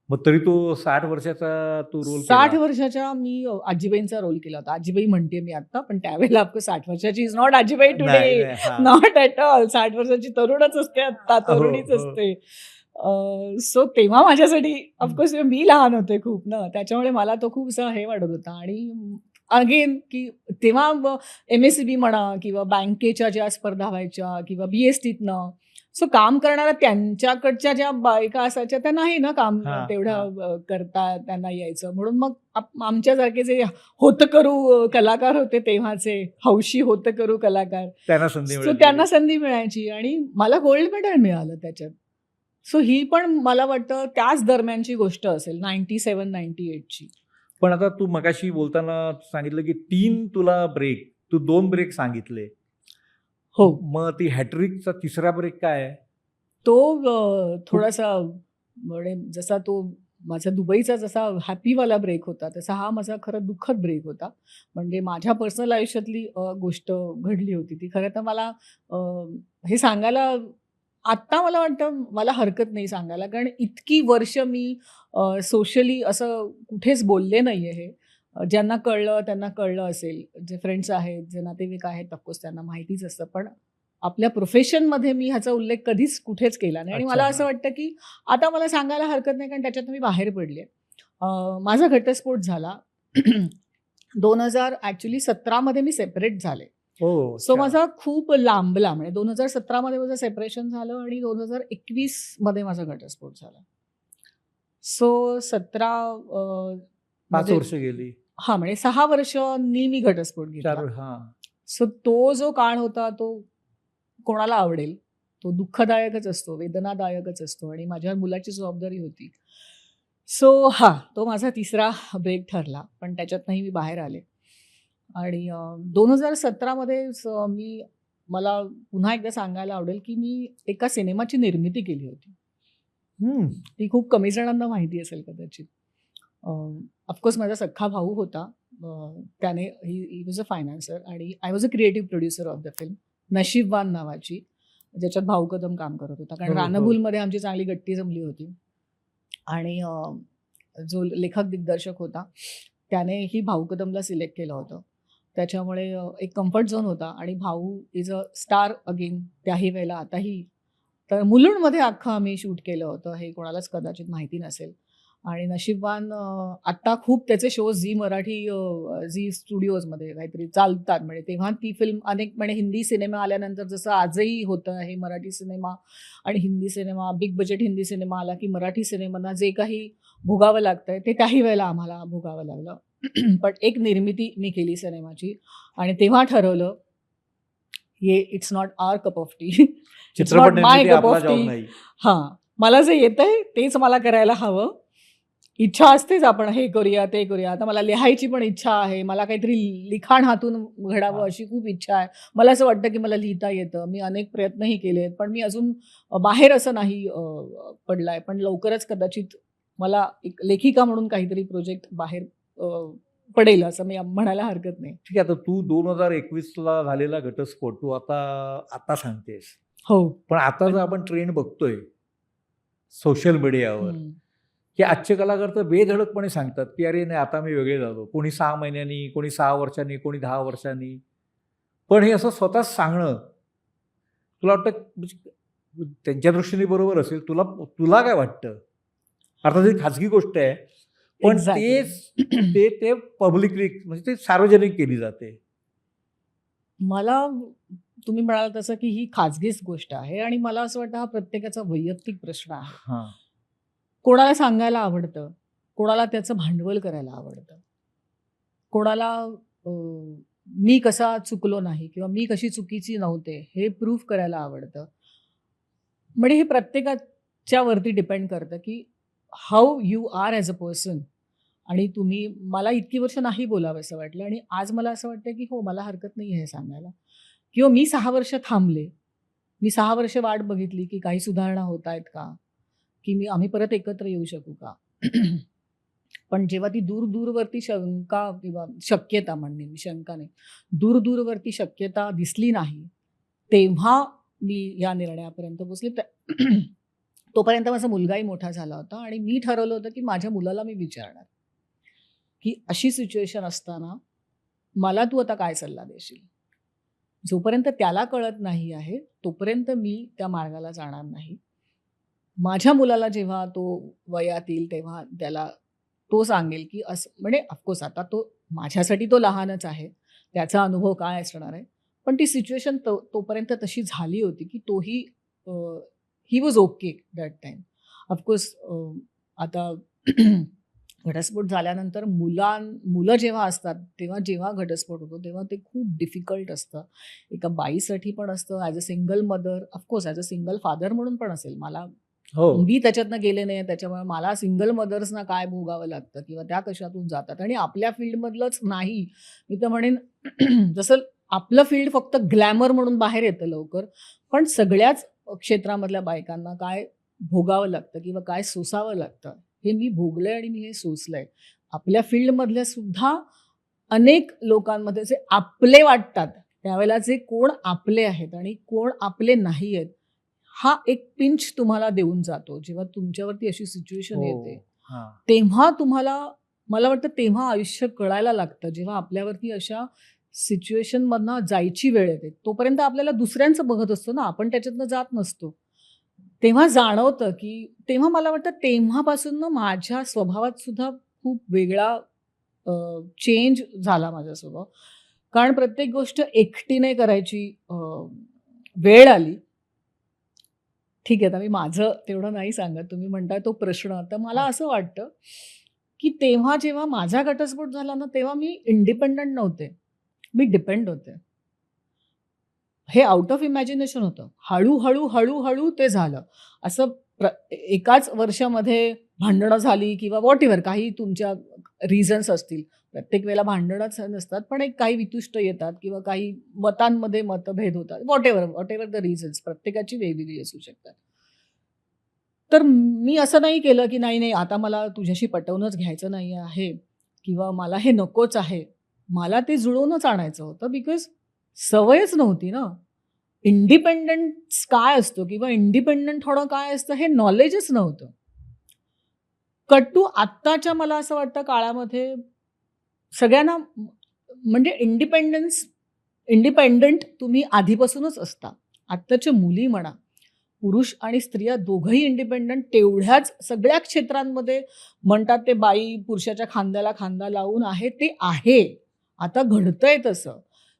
मग तरी तो 60 वर्षाचा तू रोल 60 केला. वर्षाच्या मी आजीबाईंचा रोल केला होता. आजीबाई म्हणते मी आता, पण त्यावेळेला 60 वर्षाची इज नॉट आजीबाई नाही, टुडे. नाही. हां. Not at all. 60 वर्षाची तरुणच असते आता, हो, तरुणीच हो. असते. सो तेव्हा माझ्यासाठी ऑफकोर्स मी लहान होते खूप ना, त्याच्यामुळे मला तो खूप असा हे वाटत होता. आणि अगेन की तेव्हा MSCB म्हणा किंवा बँकेच्या ज्या स्पर्धा व्हायच्या किंवा BSTतनं सो काम करणाऱ्या त्यांच्याकडच्या ज्या बायका असायच्या त्या नाही ना काम हां, तेवढं करता त्यांना यायचं. म्हणून मग आमच्यासारखे जे होतकरू कलाकार होते तेव्हाचे, हौशी होतकरू कलाकार, त्यांना संधी सो मिळाली. त्यांना संधी मिळायची आणि मला गोल्ड मेडल मिळालं त्याच्यात. सो ही पण मला वाटतं त्याच दरम्यानची गोष्ट असेल, 97-98ची. पण आता तू मगाशी बोलताना सांगितलं की 3 तुला ब्रेक, तू 2 ब्रेक सांगितले. हो. मग ती हॅट्रिकचा तिसरा ब्रेक काय आहे? तो थोडासा म्हणजे जसा तो माझा दुबईचा जसा हॅपीवाला ब्रेक होता, तसा हा माझा खरं दुःखद ब्रेक होता. म्हणजे माझ्या पर्सनल आयुष्यातली गोष्ट घडली होती ती. खरं तर मला हे सांगायला आत्ता मला वाटतं मला हरकत नाही सांगायला, कारण इतकी वर्ष मी सोशली असं कुठेच बोलले नाही आहे हे. ज्यांना कळलं त्यांना कळलं असेल. जे फ्रेंड्स आहेत, जे नातेवाईक आहेत, ऑफकोर्स त्यांना माहितीच असतं. पण आपल्या प्रोफेशनमध्ये मी ह्याचा उल्लेख कधीच कुठेच केला नाही आणि अच्छा. मला असं वाटतं की आता मला सांगायला हरकत नाही, कारण त्याच्यात मी बाहेर पडले. माझा घटस्फोट झाला. 2017 मध्ये मी सेपरेट झाले. हो. सो माझा खूप लांबला, म्हणजे 2017 मध्ये माझं सेपरेशन झालं आणि 2021 मध्ये माझा घटस्फोट झाला. सो 5 वर्ष गेली. हां, म्हणजे 6 वर्षांनी मी घटस्फोट 4 घेतला. हां. सो तो जो काळ होता तो कोणाला आवडेल? तो दुःखदायकच असतो, वेदनादायकच असतो आणि माझ्या मुलाची जबाबदारी होती. सो हां, तो माझा तिसरा ब्रेक ठरला, पण त्याच्यातनंही मी बाहेर आले. आणि 2017 मध्येच मला पुन्हा एकदा सांगायला आवडेल, की मी एका सिनेमाची निर्मिती केली होती. हं. ती खूप कमी जणांना माहिती असेल कदाचित. ऑफकोर्स माझा सख्खा भाऊ होता. त्याने ही वॉज अ फायनान्सर आणि I was a creative producer of the film, नशीबवान नावाची, ज्याच्यात भाऊ कदम काम करत होता. कारण हो, हो. रानबुलमध्ये आमची चांगली गट्टी जमली होती. आणि जो लेखक दिग्दर्शक होता त्यानेही भाऊ कदमला सिलेक्ट केलं होतं. त्याच्यामुळे एक कम्फर्ट झोन होता आणि भाऊ इज अ स्टार अगेन त्याही वेळेला आताही. तर मुलुंडमध्ये अख्खं आम्ही शूट केलं होतं, हे कोणालाच कदाचित माहिती नसेल. आणि नशीबवान आत्ता खूप त्याचे शोज झी मराठी, झी स्टुडिओजमध्ये काहीतरी चालतात. म्हणजे तेव्हा ती फिल्म अनेक म्हणजे हिंदी सिनेमा आल्यानंतर जसं आजही होतं आहे, मराठी सिनेमा आणि Hindi cinema, big budget Hindi cinema आला की मराठी सिनेमांना जे काही भोगावं लागतंय ते काही वेळेला आम्हाला भोगावं लागलं. पण एक निर्मिती मी केली सिनेमाची आणि तेव्हा ठरवलं हे it's not our cup of tea. चित्रपट निर्मिती कप आपला ऑफ जॉब टी. नाही. हां, मला जे येतंय तेच मला करायला हवं. इच्छा असतेच आपण हे करूया, ते करूया. आता मला लिहायची पण इच्छा आहे. मला काहीतरी लिखाण हातून घडावं हां. अशी खूप इच्छा आहे. मला असं वाटतं की मला लिहिता येतं. मी अनेक प्रयत्नही केलेत, पण मी अजून बाहेर असं नाही पडलाय. पण लवकरच कदाचित मला एक लेखिका म्हणून काहीतरी प्रोजेक्ट बाहेर पडेल असं मी म्हणायला हरकत नाही. ठीक आहे, आता तू 2021ला झालेला घटस्फोट तू आता सांगतेस, हो. पण आता जर आपण ट्रेंड बघतोय सोशल मीडियावर की आजचे कलाकार तर बेधडकपणे सांगतात की अरे नाही आता मी वेगळे झालो, कोणी 6 महिन्यांनी, कोणी 6 वर्षांनी, कोणी 10 वर्षांनी. पण हे असं स्वतःच सांगणं तुला वाटतं म्हणजे त्यांच्या दृष्टीने बरोबर असेल, तुला काय वाटतं? अर्थात ही खाजगी गोष्ट आहे, पण Exactly. ते पब्लिकली म्हणजे ते सार्वजनिक केली जाते. मला तुम्ही म्हणाल तसं की ही खाजगीच गोष्ट आहे आणि मला असं वाटतं हा प्रत्येकाचा वैयक्तिक प्रश्न आहे. हां. कोणाला सांगायला आवडतं, कोणाला त्याचं भांडवल करायला आवडतं, कोणाला मी कसा चुकलो नाही किंवा मी कशी चुकीची नव्हते हे प्रूव्ह करायला आवडतं. म्हणजे हे प्रत्येकाच्या वरती डिपेंड करतं की how you are as a person. आणि तुम्ही मला इतकी वर्ष नाही बोलावं असं वाटलं आणि आज मला असं वाटतं की हो मला हरकत नाही हे सांगायला. किंवा मी 6 वर्ष थांबले, मी 6 वर्ष वाट बघितली की काही सुधारणा होत आहेत का, की आम्ही परत एकत्र येऊ शकू का. पण जेव्हा ती दूरवरती शंका किंवा शक्यता म्हणणे मी शंका नाही, दूरवरती शक्यता दिसली नाही, तेव्हा मी या निर्णयापर्यंत पोचले. तोपर्यंत माझा मुलगाही मोठा झाला होता आणि मी ठरवलं होतं की माझ्या मुलाला मी विचारणार की अशी सिच्युएशन असताना मला तू आता काय सल्ला देशील. जोपर्यंत त्याला कळत नाही आहे तोपर्यंत मी त्या मार्गाला जाणार नाही. माझ्या मुलाला जेव्हा तो वयात येईल तेव्हा त्याला तो सांगेल की असं म्हणजे ऑफकोर्स आता तो माझ्यासाठी तो लहानच आहे, त्याचा अनुभव काय असणार आहे, पण ती सिच्युएशन तोपर्यंत तशी झाली होती की तोही he was okay that time. Of course आता घटस्फोट झाल्यानंतर मुलं जेव्हा असतात तेव्हा जेव्हा घटस्फोट होतो तेव्हा ते खूप डिफिकल्ट असतं. एका बाईसाठी पण असतं, as a single mother, of course as a single father म्हणून पण असेल. मला मी त्याच्यातनं गेले नाही, त्याच्यामुळे मला सिंगल मदर्सना काय भोगावं लागतं किंवा त्या कशातून जातात. आणि आपल्या फील्डमधलंच नाही, मी तर म्हणेन जसं आपलं फील्ड फक्त ग्लॅमर म्हणून बाहेर येतं लवकर, पण सगळ्याच क्षेत्रामधल्या बायकांना काय भोगावं लागतं किंवा काय सोसावं लागतं हे मी भोगलंय आणि मी हे सोसलंय. आपल्या फील्डमधल्या सुद्धा अनेक लोकांमध्ये जे आपले वाटतात त्यावेळेला जे कोण आपले आहेत आणि कोण आपले नाही आहेत हा एक पिंच तुम्हाला देऊन जातो. जेव्हा तुमच्यावरती अशी सिच्युएशन येते तेव्हा तुम्हाला, मला वाटतं तेव्हा आयुष्य कळायला लागतं. जेव्हा आपल्यावरती अशा सिच्युएशनमधनं जायची वेळ येते तोपर्यंत आपल्याला दुसऱ्यांचं बघत असतो ना, आपण त्याच्यातनं जात नसतो. तेव्हा जाणवतं की तेव्हा मला वाटतं तेव्हापासून माझ्या स्वभावात सुद्धा खूप वेगळा चेंज झाला माझा स्वभाव. कारण प्रत्येक गोष्ट एकटीने करायची वेळ आली. ठीक आहे, आता मी माझं तेवढं नाही सांगत, तुम्ही म्हणताय तो प्रश्न. तर मला असं वाटतं की तेव्हा जेव्हा माझा घटस्फोट झाला ना तेव्हा मी इंडिपेंडंट नव्हते, मी डिपेंड होते. हे आउट ऑफ इमॅजिनेशन होतं. हळूहळू ते झालं. असं एकाच वर्षामध्ये भांडणं झाली किंवा व्हॉट एव्हर काही तुमच्या रिझन्स असतील. प्रत्येक वेळेला भांडणच नसतात, पण एक काही वितुष्ट येतात किंवा काही मतांमध्ये मतभेद होतात. व्हॉट एव्हर द रिझन्स प्रत्येकाची वेगवेगळी असू शकतात. तर मी असं नाही केलं की नाही आता मला तुझ्याशी पटवूनच घ्यायचं नाही आहे किंवा मला हे नकोच आहे. मला ते जुळवूनच आणायचं होतं, बिकॉज सवयच नव्हती ना. इंडिपेंडन्स काय असतो किंवा इंडिपेंडंट होणं काय असतं हे नॉलेजच नव्हतं. कट्टू आत्ताच्या मला असं वाटतं काळामध्ये सगळ्यांना म्हणजे इंडिपेंडंट तुम्ही आधीपासूनच असता. आत्ताच्या मुली म्हणा, पुरुष आणि स्त्रिया दोघंही इंडिपेंडंट तेवढ्याच सगळ्या क्षेत्रांमध्ये म्हणतात ते बाई पुरुषाच्या खांद्याला खांदा लावून आहे ते आहे. आता घडतंय तसं.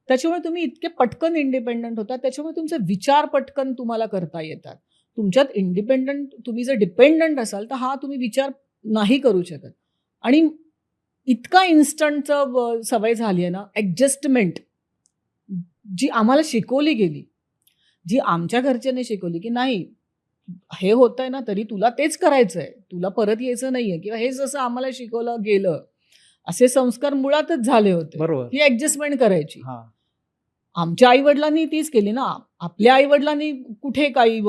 त्याच्यामुळे तुम्ही इतके पटकन इंडिपेंडंट होता, त्याच्यामुळे तुमचे विचार पटकन तुम्हाला करता येतात. तुमच्यात इंडिपेंडंट तुम्ही जर डिपेंडंट असाल तर हा तुम्ही विचार नाही करू शकत. आणि इतका इन्स्टंटचं सवय झाली आहे ना, ॲडजस्टमेंट जी आम्हाला शिकवली गेली, जी आमच्या घरच्यांनी शिकवली की नाही हे होतंय ना तरी तुला तेच करायचं आहे, तुला परत यायचं नाहीये किंवा हे जसं आम्हाला शिकवलं गेलं असे संस्कार मुळातच झाले होते. बरोबर. ही ॲडजस्टमेंट करायची. आमच्या आईवडिलांनी तीच केली ना. आपल्या आईवडिलांनी कुठे काही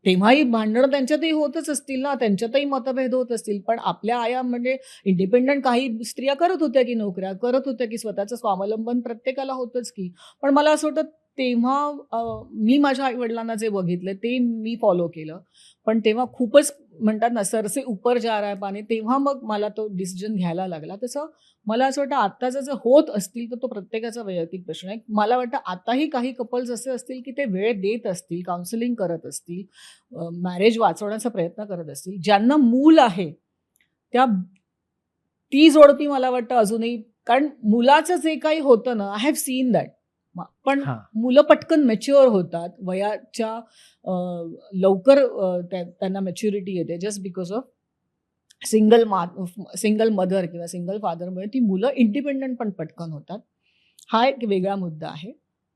तेव्हाही भांडणं त्यांच्यातही होतच असतील ना, त्यांच्यातही मतभेद होत असतील. पण आपल्या आया म्हणजे इंडिपेंडंट काही स्त्रिया करत होत्या की नोकऱ्या, करत होत्या की स्वतःचं स्वावलंबन प्रत्येकाला होतंच की. पण मला असं वाटतं तेव्हा मी माझ्या आई-वडिलांना जे बघितलं ते मी फॉलो केलं. पण तेव्हा खूपच म्हणतात ना, सर से ऊपर जा रहा है पानी, तेव्हा मग मला तो डिसिजन घ्यायला लागला. तसं मला असं वाटतं आत्ताचं जर होत असतील तर तो प्रत्येकाचा वैयक्तिक प्रश्न आहे. मला वाटतं आताही काही कपल्स असे असतील की ते वेळ देत असतील, काउन्सिलिंग करत असतील, मॅरेज वाचवण्याचा प्रयत्न करत असतील. ज्यांना मूल आहे त्या ती जोडपी मला वाटतं अजूनही, कारण मुलाचं जे काही होतं ना, आय हॅव सीन दॅट. पण हां. मुलं पटकन मॅच्युअर होतात. वयाच्या लवकर त्यांना मॅच्युरिटी येते just because of single mother किंवा सिंगल फादरमुळे ती मुलं इंडिपेंडंट पण पटकन होतात. हा एक वेगळा मुद्दा आहे.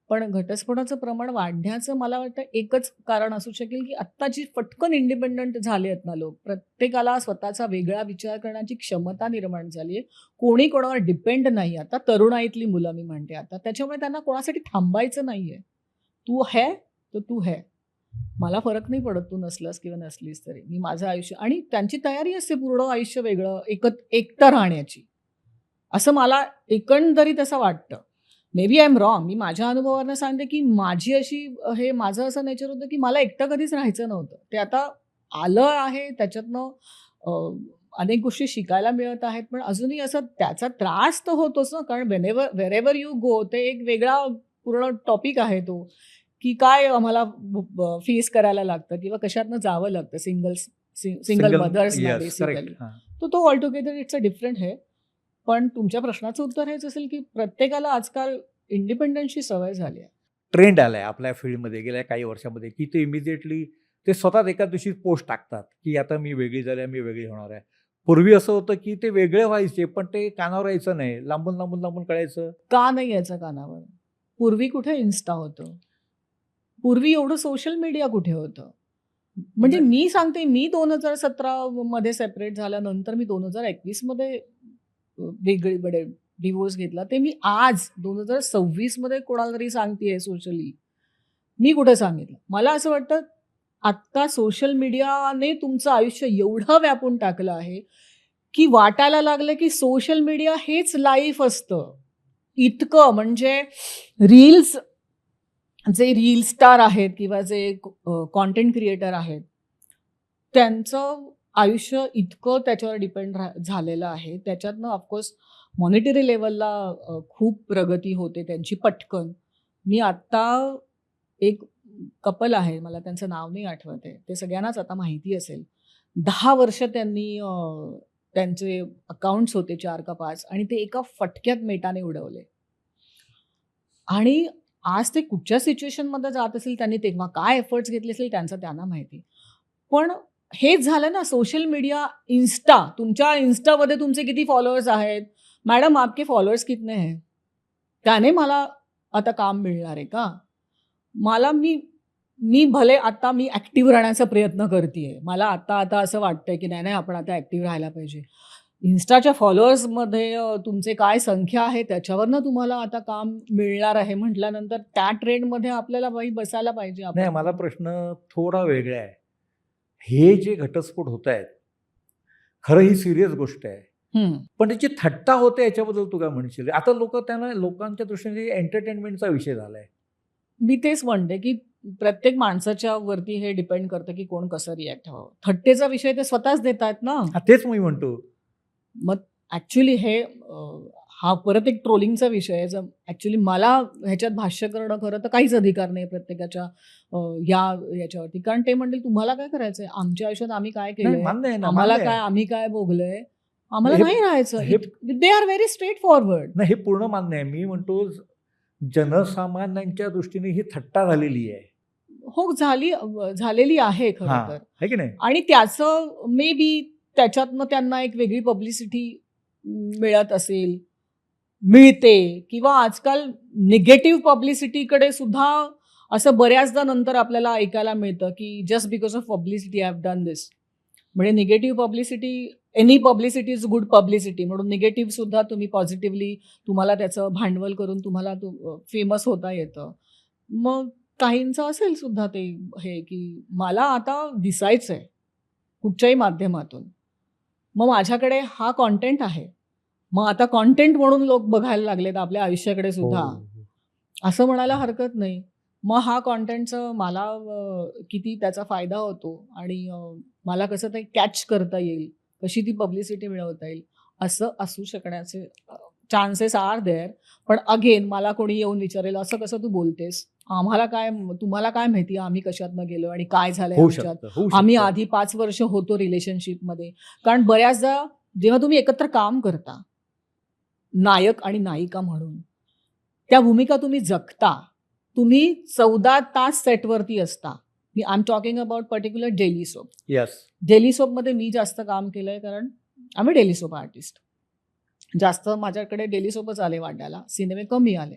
पण घटस्फोटाचं प्रमाण वाढण्याचं मला वाटतं एकच कारण असू शकेल, की आत्ता जी पटकन इंडिपेंडंट झाले आहेत ना लोक, प्रत्येकाला स्वतःचा वेगळा विचार करण्याची क्षमता निर्माण झाली आहे. कोणी कोणावर डिपेंड नाही. आता तरुणाईतली मुलं मी म्हणते आता. त्याच्यामुळे त्यांना कोणासाठी थांबायचं नाहीये. तू है, तर तू है. मला फरक नाही पडत तू नसलास किंवा नसलीस तरी. मी माझं आयुष्य आणि त्यांची तयारी असते पूर्ण आयुष्य वेगळं एकटं राहण्याची. असं मला एकंदरीत असं वाटतं. Maybe I am wrong. मी माझ्या अनुभवावरून सांगते, की माझी अशी माझं असं नेचर होतं, की मला एकटं कधीच राहायचं नव्हतं. ते आता आलं आहे त्याच्यातनं अ, अनेक गोष्टी शिकायला मिळत आहेत. पण अजूनही असं त्याचा त्रास तर होतोच ना, कारण व्हेरेव्हर यू गो ते एक वेगळा पूर्ण टॉपिक आहे तो, की काय आम्हाला फेस करायला लागतं किंवा कशातनं जावं लागतं सिंगल मदर्सना येस, करेक्ट. बेसिकली. तर तो all together it's a different है. पण तुमच्या प्रश्नाचं उत्तर हेच असेल, की प्रत्येकाला आजकाल इंडिपेंडन्सची सवय झाली आहे. ट्रेंड आलाय आपल्या फील्डमध्ये गेल्या काही वर्षामध्ये, की ते इमिजिएटली ते स्वतःच एका दिवशी पोस्ट टाकतात, की आता मी वेगळी झाली आहे, मी वेगळी होणार आहे. पूर्वी असं होतं, की ते वेगळे व्हायचे, पण ते कानावर यायचं नाही. लांबून कळायचं. का नाही यायचं कानावर? पूर्वी कुठे इन्स्टा होतं? पूर्वी एवढं सोशल मीडिया कुठे होतं? म्हणजे नाही. मी सांगते, मी 2017 मध्ये सेपरेट झाल्यानंतर मी 2021 मध्ये वेगळीकडे डिव्होर्स घेतला. ते मी आज 2026 मध्ये कोणाला तरी सांगतेय सोशली. मी कुठे सांगितलं? मला असं वाटतं आत्ता सोशल मीडियाने तुमचं आयुष्य एवढं व्यापून टाकलं आहे, की वाटायला लागलं की सोशल मीडिया हेच लाईफ असतं. इतकं म्हणजे रील्स जे रील स्टार आहेत किंवा जे कंटेंट क्रिएटर आहेत, त्यांचं आयुष्य इतकं त्याच्यावर डिपेंड झालेलं आहे. त्याच्यातनं ऑफकोर्स मॉनिटरी लेव्हलला खूप प्रगती होते त्यांची पटकन. मी आत्ता एक कपल आहे, मला त्यांचं नाव नाही आठवत आहे. ते सगळ्यांनाच आता माहिती असेल. 10 वर्ष त्यांनी त्यांचे अकाउंट्स होते 4 का 5 आणि ते एका फटक्यात मेटाने उडवले. आणि आज ते कुठच्या सिच्युएशनमध्ये जात असेल, त्यांनी तेव्हा काय एफर्ट्स घेतले असेल त्यांचं त्यांना माहिती. पण हेच झालं ना सोशल मीडिया, तुमच्या इन्स्टामध्ये तुमचे किती फॉलोअर्स आहेत? मॅडम आपके फॉलोअर्स कितने हैं? त्याने मला आता काम मिळणार आहे का? मला मी मी भले आता मी ॲक्टिव्ह राहण्याचा प्रयत्न करतीये. मला आता असं वाटतंय, की नाही आपण आता ॲक्टिव्ह राहायला पाहिजे. इन्स्टाच्या फॉलोअर्समध्ये तुमचे काय संख्या आहे त्याच्यावरनं तुम्हाला आता काम मिळणार आहे म्हटल्यानंतर त्या ट्रेंडमध्ये आपल्याला बसायला पाहिजे नाही, आपण. मला प्रश्न थोडा वेगळा आहे. हे जे घटस्फोट होत आहेत, खरं ही सीरियस गोष्ट आहे. हं. पण त्याची थट्टा होते याच्याबद्दल तू काय म्हणशील? आता त्यांना लोकांच्या दृष्टीने एंटरटेनमेंटचा विषय झालाय. मी तेच म्हणते, की प्रत्येक माणसाच्या वरती हे डिपेंड करतं, की कोण कसं रिॲक्ट व्हावं. थट्टेचा विषय ते स्वतःच देतायत ना. हां, तेच मी म्हणतो. मग ॲक्च्युली हा परत एक ट्रोलिंगचा विषय आहे. ॲक्च्युली मला ह्याच्यात भाष्य करणं खरं तर काहीच अधिकार नाही प्रत्येकाच्या याच्यावरती. कारण ते म्हणतील तुम्हाला काय करायचंय? आमच्या आयुष्यात आम्ही काय नाही, केलंय? मान्य आहे ना, आम्हाला मान्य काय आहे. आम्ही काय भोगलोय? आम्हाला हे- नाही राहायचं. हे- they are very straight forward. नाही, हे पूर्ण मान्य आहे. मी म्हणतो जनसामान्यांच्या दृष्टीने ही थट्टा झालेली आहे. हो, झालेली आहे खरं हां, तर. आहे की नाही? आणि त्याचं मे बी त्याच्यातनं त्यांना एक वेगळी पब्लिसिटी मिळत असेल, मिळते किंवा आजकाल निगेटिव्ह पब्लिसिटीकडे सुद्धा असं बऱ्याचदा नंतर आपल्याला ऐकायला मिळतं, की just because of publicity I have done this. म्हणजे negative publicity any publicity is good publicity म्हणून निगेटिव्ह सुद्धा तुम्ही पॉझिटिव्हली तुम्हाला त्याचं भांडवल करून तुम्हाला फेमस होता येतं. मग काहींचं असेल सुद्धा ते हे की मला आता दिसायचंय कुठच्याही माध्यमातून, मग माझ्याकडे हा कॉन्टेंट आहे, मग आता कॉन्टेंट म्हणून लोक बघायला लागलेत आपल्या आयुष्याकडे सुद्धा, असं म्हणायला हरकत नाही. मग हा कॉन्टेंटचं मला किती त्याचा फायदा होतो आणि मला कसं ते कॅच करता येईल, कशी ती पब्लिसिटी मिळवता येईल, असं असू शकण्याचे चान्सेस आर देअर. पण अगेन मला कोणी येऊन विचारेल असं कसं तू बोलतेस, आम्हाला काय, तुम्हाला काय माहिती आम्ही कशातनं गेलो आणि काय झालंय होऊ आमच्यात. शकतं, होऊ आम्ही शकतं. आधी 5 वर्ष होतो रिलेशनशिपमध्ये. कारण बऱ्याचदा जेव्हा तुम्ही एकत्र काम करता नायक आणि नायिका म्हणून, त्या भूमिका तुम्ही जगता. तुम्ही 14 तास सेटवरती असता. I am talking about particular daily soap. Yes. Daily सोपमध्ये मी जास्त काम केलंय कारण आम्ही डेली सोप आर्टिस्ट. जास्त माझ्याकडे डेली सोपच आले वाटायला, सिनेमे कमी आले.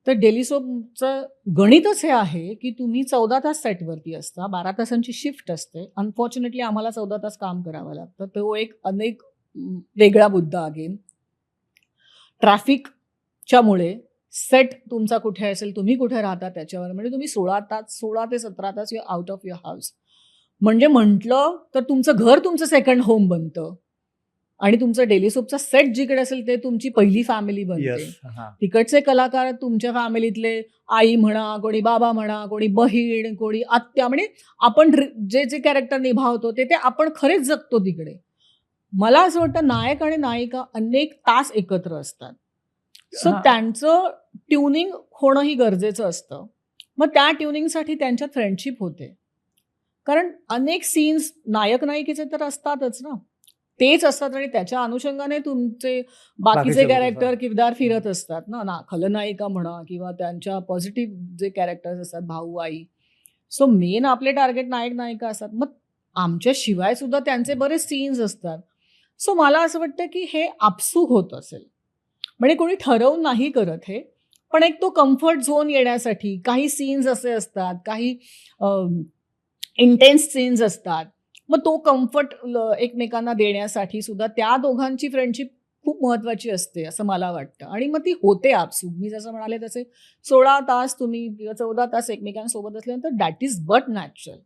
तर डेली सोपचं गणितच हे आहे की तुम्ही 14 तास सेटवरती असता, 12 तासांची शिफ्ट असते. अनफॉर्च्युनेटली आम्हाला 14 तास काम करावं लागतं. तो एक वेगळा मुद्दा अगेन. ट्रॅफिकच्यामुळे सेट तुमचा कुठे असेल, तुम्ही कुठे राहता त्याच्यावर, म्हणजे तुम्ही 16 ते 17 तास you out of your house. म्हणजे म्हटलं तर तुमचं घर तुमचं सेकंड होम बनतं आणि तुमचं डेली सोपचा सेट जिकडे असेल ते तुमची पहिली फॅमिली बनते. येस. तिकडचे कलाकार तुमच्या फॅमिलीतले आई म्हणा, कोणी बाबा म्हणा, कोणी बहीण, कोणी आत्या, म्हणजे आपण जे जे कॅरेक्टर निभावतो ते आपण खरेच जगतो तिकडे. मला असं वाटतं नायक आणि नायिका अनेक तास एकत्र असतात. सो त्यांचं ट्युनिंग होणंही गरजेचं असतं. मग त्या ट्युनिंगसाठी त्यांच्यात फ्रेंडशिप होते. कारण अनेक सीन्स नायक नायिकेचे तर असतातच ना, तेच असतात आणि त्याच्या अनुषंगाने तुमचे बाकीचे बाकीचे लोक कॅरेक्टर असतात. किरदार फिरत असतात ना, खलनायिका म्हणा किंवा त्यांच्या पॉझिटिव्ह जे कॅरेक्टर्स असतात, भाऊ आई. सो मेन आपले टार्गेट नायक नायिका असतात. मग आमच्या शिवाय सुद्धा त्यांचे बरेच सीन्स असतात. सो मला असं वाटतं की हे आपसूक होत असेल, म्हणजे कोणी ठरवून नाही करत हे, पण एक तो कम्फर्ट झोन येण्यासाठी काही सीन्स असे असतात, काही इंटेन्स सीन्स असतात. मग तो कम्फर्ट एकमेकांना देण्यासाठी सुद्धा त्या दोघांची फ्रेंडशिप खूप महत्वाची असते असं मला वाटतं. आणि मग ती होते आपसूक. मी जसं म्हणाले तसे 16 तास तुम्ही किंवा 14 तास एकमेकांसोबत असल्यानंतर that is but natural.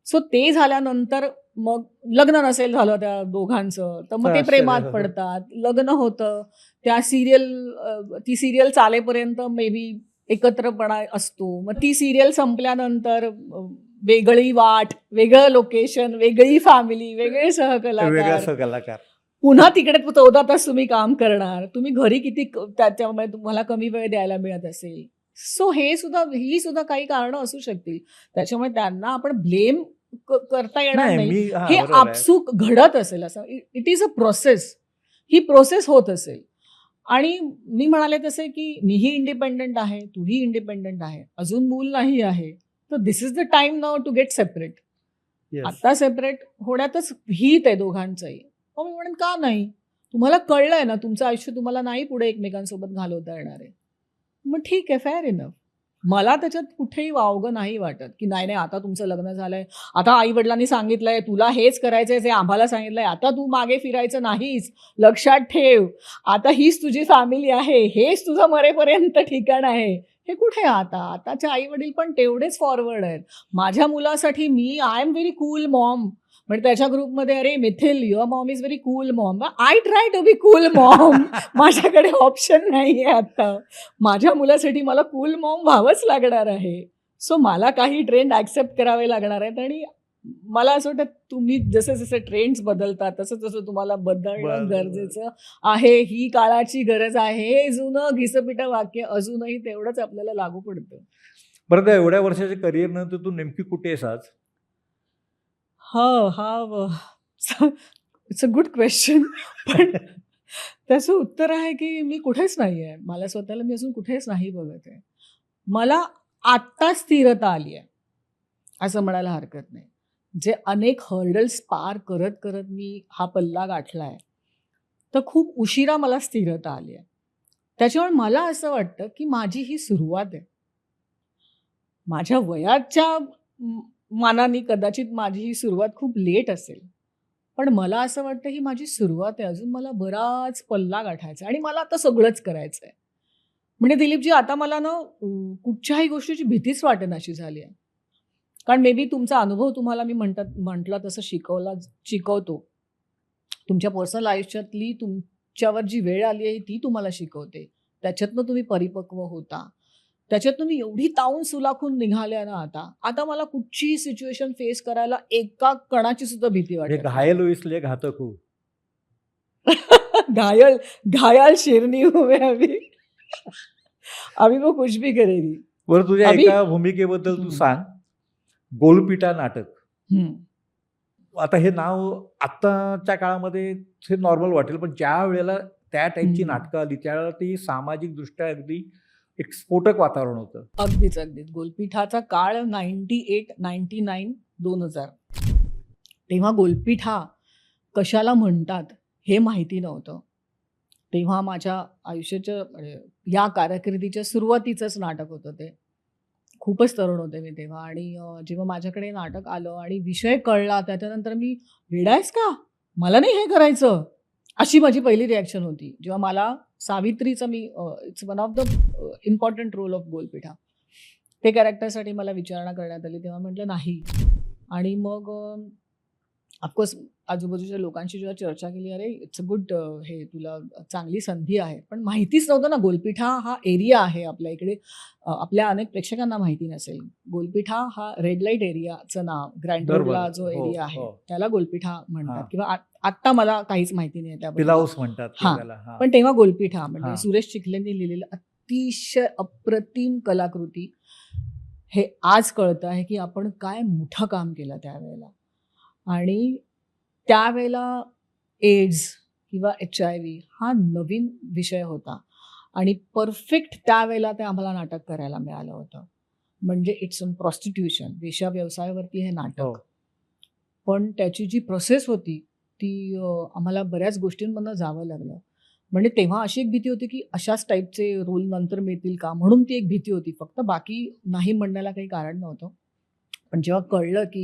So ते झाल्यानंतर मग लग्न नसेल झालं त्या दोघांचं तर मग ते प्रेमात पडतात, लग्न होतं, ती सिरियल चालेपर्यंत मे बी एकत्रपणा असतो. मग ती सिरियल संपल्यानंतर वेगळी वाट, वेगळं लोकेशन, वेगळी फॅमिली, वेगळे सहकलाकार, पुन्हा तिकडे 14 तास तुम्ही काम करणार, तुम्ही घरी किती त्याच्यामुळे तुम्हाला कमी वेळ द्यायला मिळत असेल. सो ही सुद्धा काही कारणं असू शकतील. त्याच्यामुळे त्यांना आपण ब्लेम करता येणार नाही. हे आपसूक घडत असेल असं. It is a process. He process होत असेल. आणि मी म्हणाले तसे की मीही इंडिपेंडंट आहे, तूही इंडिपेंडंट आहे, अजून मूल नाही आहे, तर this is the time now to get separate. आता सेपरेट होण्यातच हित आहे दोघांचंही. मग मी म्हणेन का नाही, तुम्हाला कळलंय ना तुमचं आयुष्य तुम्हाला नाही पुढे एकमेकांसोबत घालवता येणार आहे, मग ठीक आहे, फेअर इनफ. मला त्याच्यात कुठेही वावगं नाही वाटत की नाही आता तुमचं लग्न झालंय, आता आई वडिलांनी सांगितलंय तुला हेच करायचंय, जे आम्हाला सांगितलंय, आता तू मागे फिरायचं नाहीस, लक्षात ठेव, आता हीच तुझी फॅमिली आहे, हेच तुझं मरेपर्यंत ठिकाण आहे. हे कुठे आताचे आई वडील पण तेवढेच फॉरवर्ड आहेत. माझ्या मुलासाठी I am very cool mom, म्हणजे त्याच्या ग्रुपमध्ये अरे Mithil your mom is very cool mom. I try to be cool mom. माझ्याकडे ऑप्शन नाही आहे आता. माझ्या मुलासाठी मला कूल मॉम व्हावंच लागणार आहे. सो मला काही ट्रेंड ऍक्सेप्ट करावे लागणार आहेत आणि मला असं वाटतं तुम्ही जसे जसे ट्रेंड्स बदलतात तसं तसं तुम्हाला बदलणं गरजेचं आहे. ही काळाची गरज आहे. हे जुनं घिसपिटं वाक्य अजूनही तेवढंच आपल्याला लागू पडतं. बरं, एवढ्या वर्षाच्या करिअर नंतर तू नेमकी कुठे आहेस आज? It's a good question. पण त्याचं उत्तर आहे की मी कुठेच नाही आहे. मला स्वतःला मी अजून कुठेच नाही बघत आहे. मला आत्ता स्थिरता आली आहे असं म्हणायला हरकत नाही. जे अनेक हर्डल्स पार करत करत मी हा पल्ला गाठलाय, तर खूप उशिरा मला स्थिरता आली आहे. त्याच्यामुळे मला असं वाटतं की माझी ही सुरुवात आहे. माझ्या वयाच्या मानाने कदाचित माझी ही सुरुवात खूप लेट असेल, पण मला असं वाटतं ही माझी सुरुवात आहे. अजून मला बराच पल्ला गाठायचा आहे आणि मला आता सगळंच करायचं आहे. म्हणजे दिलीपजी आता मला ना कुठच्याही गोष्टीची भीतीच वाटेनाशी झाली आहे. कारण मे बी तुमचा अनुभव तुम्हाला मी म्हटलं तसं शिकवतो. तुमच्या पर्सनल आयुष्यातली तुमच्यावर जी वेळ आली आहे ती तुम्हाला शिकवते. त्याच्यातनं तुम्ही परिपक्व होता. त्याच्यात तुम्ही एवढी तावून सुलाखून निघाल्या ना आता मला कुठचीही सिच्युएशन फेस करायला एका कणाची सुद्धा भीती म्हणजे वाटत नाही. घायल होईसले घातक हो. घायल घायल शेरनी हूं मैं अभी. अभी वो कुछ भी करेगी. बरं तुझ्या अभी एका भूमिकेबद्दल तू हं, सांग. गोलपिठा नाटक. हं. आता हे नाव आत्ताच्या काळामध्ये हे नॉर्मल वाटेल, पण ज्या वेळेला त्या टाईपची हं. नाटकं आली त्यावेळेला ती सामाजिकदृष्ट्या अगदी एक स्फोटक वातावरण होतं. अगदीच, अगदीच. गोलपीठाचा काळ 98, 99, 2000. तेव्हा गोलपीठा कशाला म्हणतात हे माहिती नव्हतं. तेव्हा माझ्या आयुष्याच्या म्हणजे या कारकिर्दीच्या सुरुवातीचंच नाटक होतं ते. खूपच तरुण होते मी तेव्हा आणि जेव्हा माझ्याकडे नाटक आलं आणि विषय कळला त्याच्यानंतर मी "वेडा आहेस का? मला नाही हे करायचं." अशी माझी पहिली रिॲक्शन होती. जेव्हा मला सावित्रीचं मी it's one of the important role of Golpitha. ते कॅरेक्टरसाठी मला विचारणा करण्यात आली तेव्हा म्हटलं नाही. आणि मग ऑफकोर्स आजूबाजूच्या लोकांशी जेव्हा चर्चा केली, "अरे इट्स अ गुड हे तुला चांगली संधी आहे." पण माहितीच नव्हतं ना गोलपीठा हा एरिया आहे आपल्या इकडे. आपल्या अनेक प्रेक्षकांना माहिती नसेल. गोलपीठा हा रेड लाईट एरियाचं नाव ग्रँड बरोबर रोडला आहे. जो हो, एरिया आहे हो. त्याला गोलपीठा म्हणतात हां. किंवा आत्ता मला काहीच माहिती नाही त्याबद्दल. पिलाऊस म्हणतात ते हां. त्याला. हां. पण तेव्हा गोलपीठा म्हणजे हां. सुरेश चिखलेंनी लिहिलेलं अतिशय अप्रतिम कलाकृती. हे आज कळतं आहे की आपण काय मोठं काम केलं त्यावेळेला. आणि त्यावेळेला एड्स किंवा HIV हा नवीन विषय होता आणि परफेक्ट त्यावेळेला ते आम्हाला नाटक करायला मिळालं होतं. म्हणजे इट्स ऑन प्रॉस्टिट्यूशन, वेश्या व्यवसायावरती हे हो. नाटक. पण त्याची जी प्रोसेस होती ती आम्हाला बऱ्याच गोष्टींमधनं जावं लागलं. म्हणजे तेव्हा अशी एक भीती होती की अशाच टाईपचे रोल नंतर मिळतील का? म्हणून ती एक भीती होती. फक्त बाकी नाही म्हणण्याला काही कारण नव्हतं. पण जेव्हा कळलं की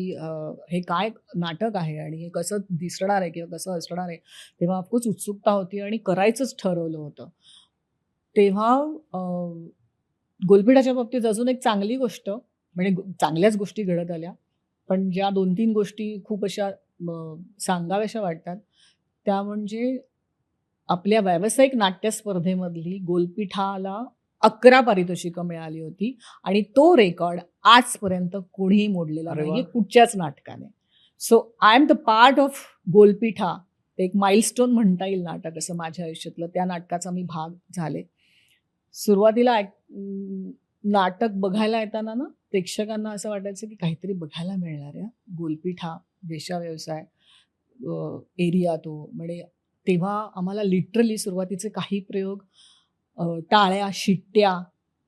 हे काय नाटक आहे आणि हे कसं दिसणार आहे किंवा कसं असणार आहे, तेव्हा ऑफकोर्स उत्सुकता होती आणि करायचंच ठरवलं होतं. तेव्हा गोलपीठाच्या बाबतीत अजून एक चांगली गोष्ट म्हणजे चांगल्याच गोष्टी घडत आल्या. पण ज्या 2-3 गोष्टी खूप अशा सांगाव्याशा वाटतात, त्या म्हणजे आपल्या व्यावसायिक नाट्य स्पर्धेमधली गोलपीठाला 11 पारितोषिकं मिळाली होती आणि तो रेकॉर्ड आजपर्यंत कोणीही मोडलेला अरे नाहीये वाह! कुठच्याच नाटकाने. So I am the part of Golpitha. ते एक माइलस्टोन म्हणता येईल नाटक असं माझ्या आयुष्यातलं. त्या नाटकाचा मी भाग झाले. सुरुवातीला नाटक बघायला येताना ना प्रेक्षकांना असं वाटायचं की काहीतरी बघायला मिळणार आहे. गोलपीठा, वेश्या व्यवसाय एरिया तो. म्हणजे तेव्हा आम्हाला लिटरली सुरुवातीचे काही प्रयोग टाळ्या, शिट्ट्या,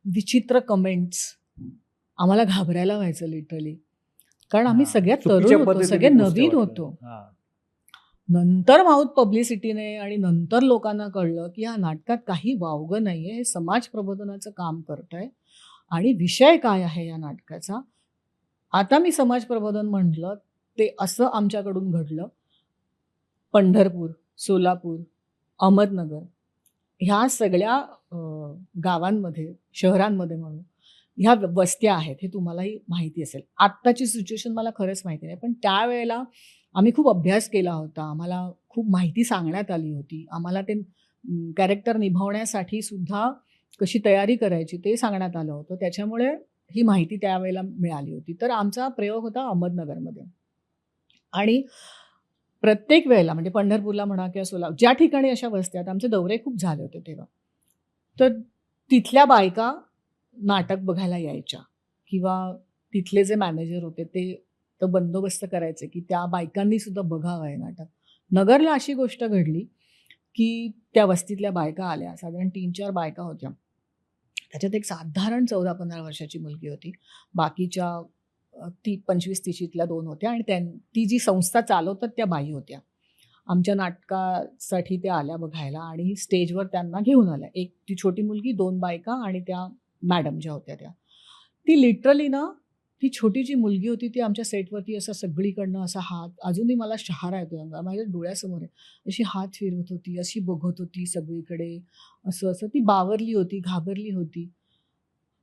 विचित्र कमेंट्स आम्हाला घाबरायला व्हायचं लिटरली. कारण आम्ही हां. सगळ्यात चुकीच्या तरुण होतो, पद्धतीने सगळे गोष्टी नवीन वाटल्या. होतो. हां. नंतर माउथ पब्लिसिटीने आणि नंतर लोकांना कळलं की ह्या नाटकात काही वावगं नाहीये. हे समाज प्रबोधनाचं काम करतंय आणि विषय काय आहे या नाटकाचा. आता मी समाज प्रबोधन म्हटलं, ते असं आमच्याकडून घडलं. पंढरपूर, सोलापूर, अहमदनगर ह्या सगळ्या गावांमध्ये, शहरांमध्ये म्हणू, ह्या वस्त्या आहेत हे तुम्हालाही माहिती असेल. आत्ताची सिच्युएशन मला खरंच माहिती नाही. पण त्यावेळेला आम्ही खूप अभ्यास केला होता. आम्हाला खूप माहिती सांगण्यात आली होती. आम्हाला ते कॅरेक्टर निभावण्यासाठी सुद्धा कशी तयारी करायची ते सांगण्यात आलं होतं. त्याच्यामुळे ही माहिती त्यावेळेला मिळाली होती. तर आमचा प्रयोग होता अहमदनगरमध्ये आणि प्रत्येक वेळेला म्हणजे पंढरपूरला म्हणा किंवा सोलापूर ज्या ठिकाणी अशा वस्त्या आहेत, आमचे दौरे खूप झाले होते तेव्हा. तर तिथल्या बायका नाटक बघायला यायच्या किंवा तिथले जे मॅनेजर होते ते तो बंदोबस्त करायचे की त्या बायकांनी सुद्धा बघावं हे नाटक. नगरला अशी गोष्ट घडली की त्या वस्तीतल्या बायका आल्या. साधारण 3-4 बायका होत्या. त्याच्यात एक साधारण 14-15 वर्षाची मुलगी होती. बाकीच्या ती 25-30शीतल्या 2 होत्या आणि ती जी संस्था चालवतात त्या बाई होत्या. आमच्या नाटकासाठी त्या आल्या बघायला आणि स्टेजवर त्यांना घेऊन आल्या. एक ती छोटी मुलगी, 2 बायका आणि त्या मॅडम ज्या होत्या त्या. ती लिटरली ना ती छोटी जी मुलगी होती ती आमच्या सेटवरती असा सगळीकडनं असा हात, अजूनही मला शहारा येतो अंगा, माझ्या डोळ्यासमोर आहे, अशी हात फिरवत होती, अशी बघत होती सगळीकडे, असं असं ती बावरली होती, घाबरली होती.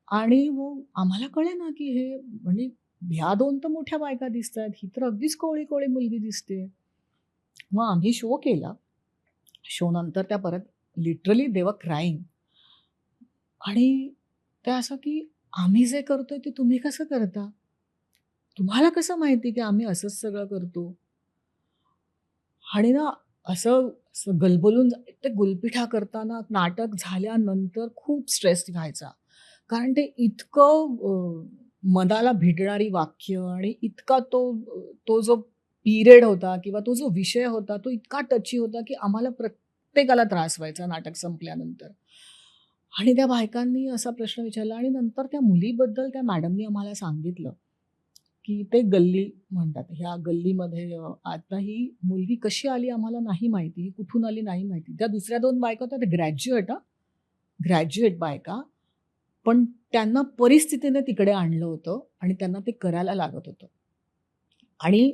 आणि मग आम्हाला कळेना की हे म्हणजे ह्या 2 तर मोठ्या बायका दिसतायत, ही तर अगदीच कोवळी-कोवळी मुलगी दिसते. मग आम्ही शो केला. शो नंतर त्या परत लिटरली दे वर क्राईंग आणि त्या असं की आम्ही जे करतोय ते तुम्ही कसं करता? तुम्हाला कसं माहिती की आम्ही असंच सगळं करतो? आणि ना असं असं गलबलून ते गुलपिठा करताना नाटक झाल्यानंतर खूप स्ट्रेस व्हायचा. कारण ते इतकं मनाला भिडणारी वाक्य आणि इतका तो जो पिरियड होता किंवा तो जो विषय होता तो इतका टची होता की आम्हाला प्रत्येकाला त्रास व्हायचा नाटक संपल्यानंतर. आणि त्या बायकांनी असा प्रश्न विचारला आणि नंतर त्या मुलीबद्दल त्या मॅडमनी आम्हाला सांगितलं, की ते गल्ली म्हणतात. ह्या गल्लीमध्ये आता ही मुलगी कशी आली आम्हाला नाही माहिती, कुठून आली नाही माहिती. त्या दुसऱ्या 2 बायका होत्या त्या ग्रॅज्युएट बायका. पण त्यांना परिस्थितीने तिकडे आणलं होतं आणि त्यांना ते करायला लागत होतं. आणि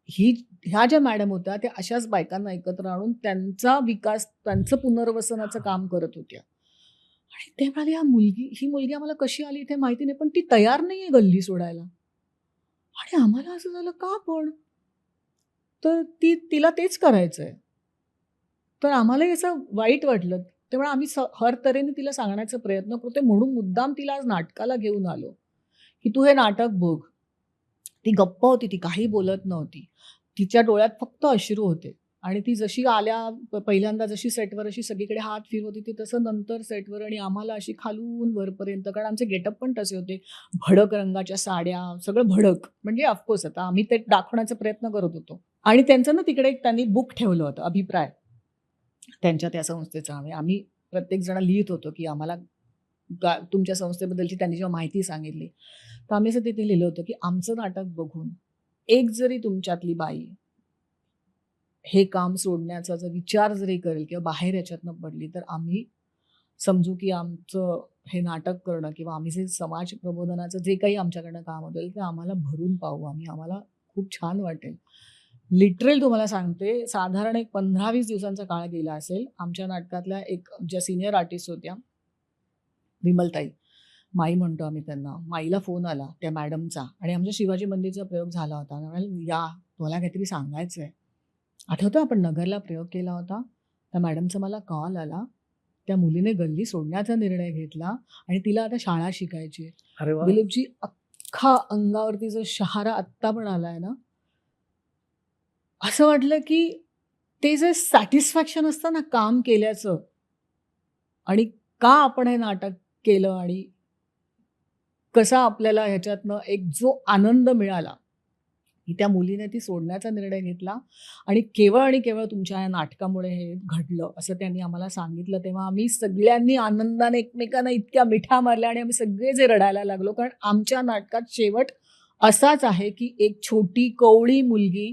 ह्या ज्या मॅडम होत्या त्या अशाच बायकांना एकत्र आणून त्यांचा विकास, त्यांचं पुनर्वसनाचं काम करत होत्या. आणि ते म्हणाले, ही मुलगी आम्हाला कशी आली इथे माहिती नाही, पण ती तयार नाहीये गल्ली सोडायला. आणि आम्हाला असं झालं, का पण? तर तिला तेच करायचंय. तर आम्हालाही असं वाईट वाटलं. तेव्हा आम्ही हर तऱ्हेने तिला सांगण्याचा प्रयत्न करतोय म्हणून मुद्दाम तिला आज नाटकाला घेऊन आलो, की तू हे नाटक बघ. ती गप्प होती, ती काही बोलत नव्हती. तिच्या डोळ्यात फक्त अश्रू होते. आणि ती जशी पहिल्यांदा जशी सेटवर अशी सगळीकडे हात फिरवत होती, तसं नंतर सेटवर आणि आम्हाला अशी खालून वरपर्यंत, कारण आमचे गेटअप पण तसे होते. भडक रंगाच्या साड्या, सगळं भडक. म्हणजे ऑफकोर्स आता आम्ही ते दाखवण्याचा प्रयत्न करत होतो. आणि त्यांचं ना तिकडे त्यांनी बुक ठेवलं होतं, अभिप्राय. त्यांच्या त्या संस्थेचा आम्ही प्रत्येकजण लिहित होतो, की आम्हाला तुमच्या संस्थेबद्दलची त्यांनी जेव्हा माहिती सांगितली, तर आम्ही असं तिथे लिहिलं होतं, की आमचं नाटक बघून एक जरी तुमच्यातली बाई हे काम सोडण्याचा जर विचार जरी करेल किंवा बाहेर याच्यातनं पडली, तर आम्ही समजू की आमचं हे नाटक करणं किंवा आम्ही जे समाज प्रबोधनाचं जे काही आमच्याकडनं काम होतं ते आम्हाला भरून पाहू आम्हाला खूप छान वाटेल. लिटरल तुम्हाला सांगते, साधारण एक 15-20 दिवसांचा काळ गेला असेल. आमच्या नाटकातल्या एक ज्या सिनियर आर्टिस्ट होत्या, विमलताई, माई म्हणतो आम्ही त्यांना. माईला फोन आला त्या मॅडमचा आणि आमच्या शिवाजी मंदिरचा प्रयोग झाला होता. म्हणाले, या तुम्हाला काहीतरी सांगायचं आहे. आठवतं आपण नगरला प्रयोग केला होता, त्या मॅडमचा मला कॉल आला. त्या मुलीने गल्ली सोडण्याचा निर्णय घेतला आणि तिला आता शाळा शिकायची. अरे वा. दिलीपजी, अख्खा अंगावरती जो शहारा आत्ता पण आलाय ना, असं वाटलं की ते जे सॅटिस्फॅक्शन असतं ना काम केल्याचं आणि का आपण हे नाटक केलं आणि कसा आपल्याला ह्याच्यातनं एक जो आनंद मिळाला, की त्या मुलीने ती सोडण्याचा निर्णय घेतला आणि केवळ तुमच्या या नाटकामुळे हे घडलं असं त्यांनी आम्हाला सांगितलं. तेव्हा आम्ही सगळ्यांनी आनंदाने एकमेकांना इतक्या मिठ्या मारल्या आणि आम्ही सगळे जे रडायला लागलो, कारण आमच्या नाटकात शेवट असाच आहे की एक छोटी कोवळी मुलगी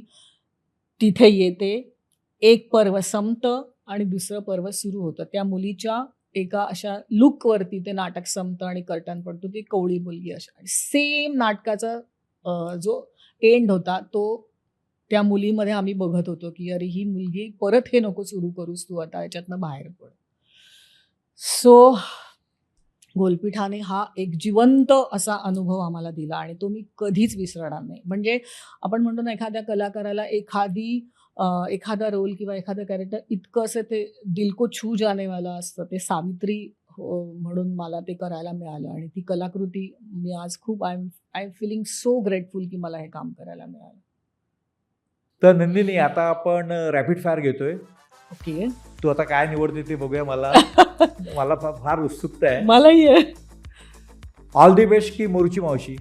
तिथे येते, एक पर्व संपतं आणि दुसरं पर्व सुरू होतं. त्या मुलीच्या एका अशा लुकवरती ते नाटक संपतं आणि कर्टन पडतो. ती कोवळी मुलगी अशा सेम नाटकाचा जो एंड होता तो त्या मुलीमध्ये आम्ही बघत होतो, की अरे ही मुलगी परत हे नको सुरू करूस, तू आता याच्यातनं बाहेर पड. सो गोलपीठाने हा एक जिवंत असा अनुभव आम्हाला दिला आणि तो मी कधीच विसरणार नाही. म्हणजे आपण म्हणतो ना, एखाद्या कलाकाराला एखादा रोल किंवा एखादं कॅरेक्टर इतकं असं ते दिल को छू जानेवाला असतं. ते सावित्री म्हणून मला ते करायला मिळालं आणि ती कलाकृती मी आज खूप I am feeling so grateful की मला हे काम करायला मिळालं. तर नंदिनी, आता आपण रॅपिड फायर घेतोय. ओके. तू आता काय निवडते ते बघूया. मला फार उत्सुकता आहे. मलाही आहे. ऑल दी बेस्ट की मोरूची मावशी?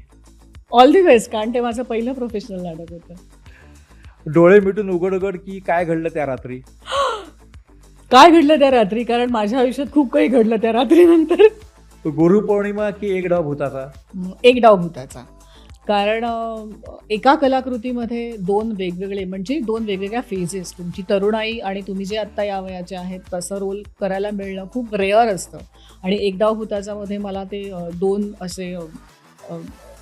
ऑल दी बेस्ट, कारण ते माझं पहिलं प्रोफेशनल नाटक होतं. डोळे मिटून उघड उघड की काय घडलं त्या रात्री? काय घडलं त्या रात्री, कारण माझ्या आयुष्यात खूप काही घडलं त्या रात्रीनंतर. गुरुपौर्णिमा की एक डाव भूताचा? एक डाव भूताचा. कारण एका कलाकृतीमध्ये दोन वेगवेगळ्या फेजेस, तुमची तरुणाई आणि तुम्ही जे आत्ता या वयाचे आहेत तसं रोल करायला मिळणं खूप रेअर असतं. आणि एक डाव भूताचामध्ये मला ते दोन असे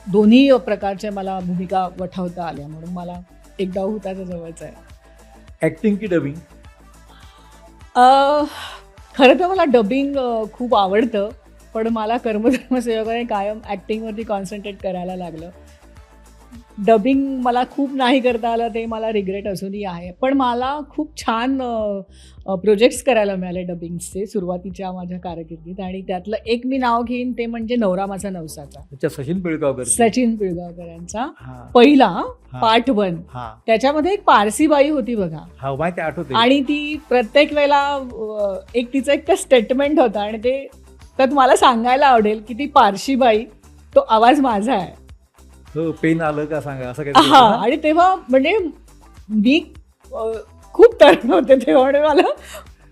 दोन्ही प्रकारच्या मला भूमिका वठवता आल्या, म्हणून मला एक डाव हुताच्या जवळचा आहे. ऍक्टिंग की डबिंग? खरं तर मला डबिंग खूप आवडतं, पण मला कर्मधर्मसेवकाने कायम ॲक्टिंगवरती कॉन्सन्ट्रेट करायला लागलं. डबिंग मला खूप नाही करता आलं, ते मला रिग्रेट अजूनही आहे. पण मला खूप छान प्रोजेक्ट्स करायला मिळाले डबिंगचे सुरुवातीच्या माझ्या कारकिर्दीत, आणि त्यातलं एक मी नाव घेईन ते म्हणजे नवरा माझा नवसाचा, अच्छा, सचिन पिळगावकर. सचिन पिळगावकरांचा हा, पहिला हा. पार्ट 1. हा त्याच्यामध्ये एक पारसी बाई होती बघा, हा माहिती आठवते. आणि ती प्रत्येक वेळेला एक तिचं एक स्टेटमेंट होता, आणि ते त्यात मला सांगायला आवडेल की ती पारशी बाई, तो आवाज माझा आहे. हो, पेन आलं का सांगा, असं हा, काही. आणि तेव्हा म्हणजे मी खूप तरुण होते तेव्हा, म्हणजे मला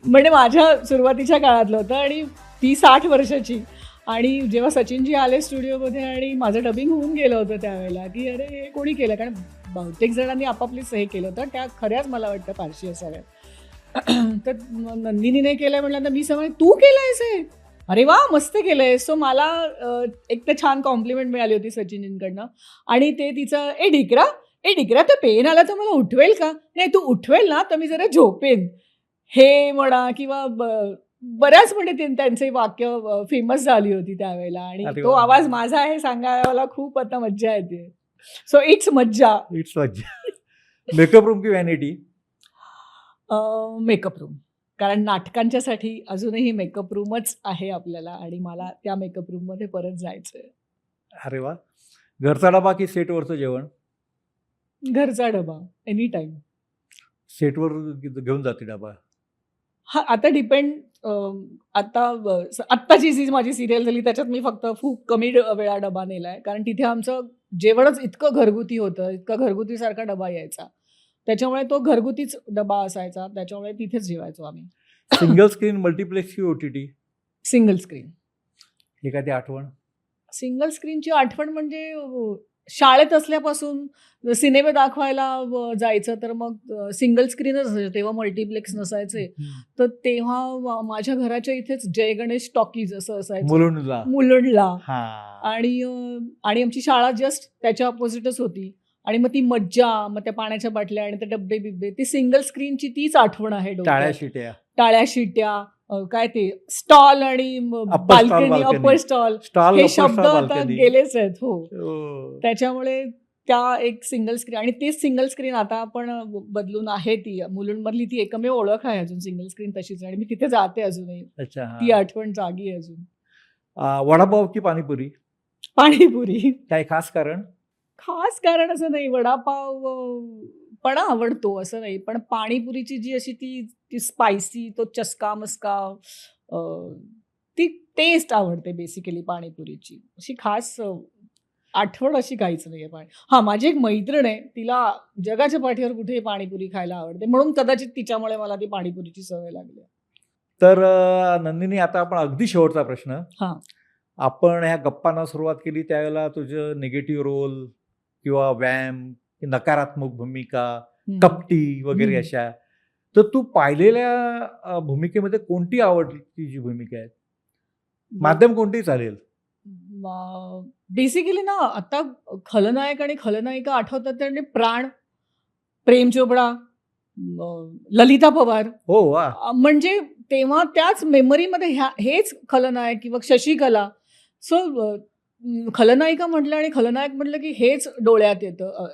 म्हणजे माझ्या सुरुवातीच्या काळातलं होतं, आणि ती 60 वर्षाची. आणि जेव्हा सचिनजी आले स्टुडिओमध्ये आणि माझं डबिंग होऊन गेलं होतं त्यावेळेला, की अरे हे कोणी केलं, कारण बहुतेक जणांनी आपापलीच हे केलं होतं, त्या खऱ्याच मला वाटतं पारशी असाव्या. तर नंदिनीने केलं म्हटलं, मी समज तू केलंयस हे, अरे वा मस्त केलंय. सो मला एक तर छान कॉम्प्लिमेंट मिळाली होती सचिनजींकडनं. आणि ते तिचं ए ढिकरा तर पेन आला तर मला उठवेल का, नाही तू उठवेल ना तर मी जरा झोपेन, हे म्हणा, किंवा बऱ्याच म्हणजे त्यांचे वाक्य फेमस झाली होती त्यावेळेला. आणि अरे तो वा. आवाज माझा आहे सांगायला मला खूप आता मज्जा येते. सो इट्स मज्जा. इट्स मज्जा. मेकअप रूम की व्हॅनिटी? मेकअप रूम, कारण नाटकांच्यासाठी अजूनही मेकअप रूमच आहे आपल्याला, आणि मला त्या मेकअप रूममध्ये परत जायचं आहे. अरे वा. घरचा डबा की सेटवरचं जेवण? घरचा डबा एनी टाईम. सेटवर घेऊन जाते डबा? हा, आता डिपेंड. आत्ताची जी माझी सिरियल झाली त्याच्यात मी फक्त खूप कमी वेळा डबा नेला आहे, कारण तिथे आमचं जेवणच इतकं घरगुती होतं, इतकं घरगुतीसारखा डबा यायचा, त्याच्यामुळे तो घरगुतीच डबा असायचा, त्याच्यामुळे तिथेच जेवायचो आम्ही. सिंगल स्क्रीन, मल्टिप्लेक्स की OTT? Single screen. एखादी आठवण? सिंगल स्क्रीनची आठवण म्हणजे शाळेत असल्यापासून सिनेमे दाखवायला जायचं तर मग सिंगल स्क्रीनच असायचं, तेव्हा मल्टिप्लेक्स नसायचे. तर तेव्हा माझ्या घराच्या इथेच जय गणेश टॉकीज असं असायचं मुलुंडला. आणि आमची शाळा जस्ट त्याच्या अपोजिटच होती, आणि मग ती मज्जा, मग त्या पाण्याच्या बाटल्या आणि ते डब्बे बिब्बे, ती सिंगल स्क्रीनची तीच आठवण आहे डोक्यात. टाळ्या शिट्या, काय ते स्टॉल आणि बाल्कनी, अप्पर स्टॉल, हे शब्द आता गेलेच आहेत. हो, त्याच्यामुळे त्या एक सिंगल स्क्रीन, आणि तेच सिंगल स्क्रीन आता आपण बदलून आहे, ती मुलुंडमधली ती एकमेव ओळख आहे अजून सिंगल स्क्रीन तशीच, आणि मी तिथे जाते अजूनही. ती आठवण जागी आहे अजून. वडापाव की पाणीपुरी? पाणीपुरी. काय खास कारण? खास कारण असं नाही, वडापाव पण आवडतो असं नाही, पण पाणीपुरीची जी अशी ती स्पायसी, तो चस्का मस्का, ती टेस्ट आवडते बेसिकली पाणीपुरीची. अशी खास आठवण अशी काहीच नाही आहे. हां, माझी एक मैत्रीण आहे, तिला जगाच्या पाठीवर कुठेही पाणीपुरी खायला आवडते, म्हणून कदाचित तिच्यामुळे मला ती पाणीपुरीची सवय लागली. तर नंदिनी, आता आपण अगदी शेवटचा प्रश्न. हां. आपण ह्या गप्पांना सुरुवात केली त्यावेळेला तुझं निगेटिव्ह रोल किंवा व्यायाम, नकारात्मक भूमिका, कपटी वगैरे अशा, तर तू पाहिलेल्या भूमिकेमध्ये कोणती आवडली जी भूमिका आहे? माध्यम कोणती चालेल? बेसिकली ना, आता खलनायक आणि खलनायिका आठवतात ते म्हणजे प्राण, प्रेम चोपडा, ललिता पवार. हो वा. म्हणजे तेव्हा त्याच मेमरीमध्ये हेच खलनायक, किंवा शशिकला. सो खलनायिका म्हटलं आणि खलनायक म्हटलं की हेच डोळ्यात येतं,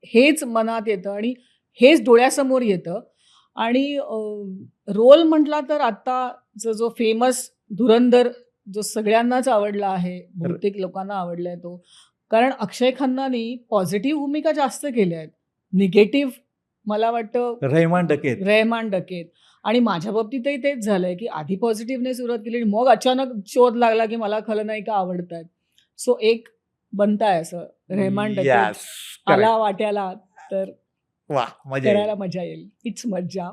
हेच मनात येतं, आणि हेच डोळ्यासमोर येतं. आणि रोल म्हटला तर आत्ताचा जो फेमस धुरंधर, जो सगळ्यांनाच आवडला आहे, बहुतेक लोकांना आवडलाय तो, कारण अक्षय खन्नानी पॉझिटिव्ह भूमिका जास्त केल्या आहेत, निगेटिव्ह मला वाटतं रहमान डकेत. आणि माझ्या बाबतीतही तेच झालंय की आधी पॉझिटिव्हने सुरुवात केली, मग अचानक शोध लागला की मला खलनायिका आवडतात. सो एक बनताय असं रहमान डकेत आला वाट्याला तर करायला मजा येईल. इट्स मज्जा.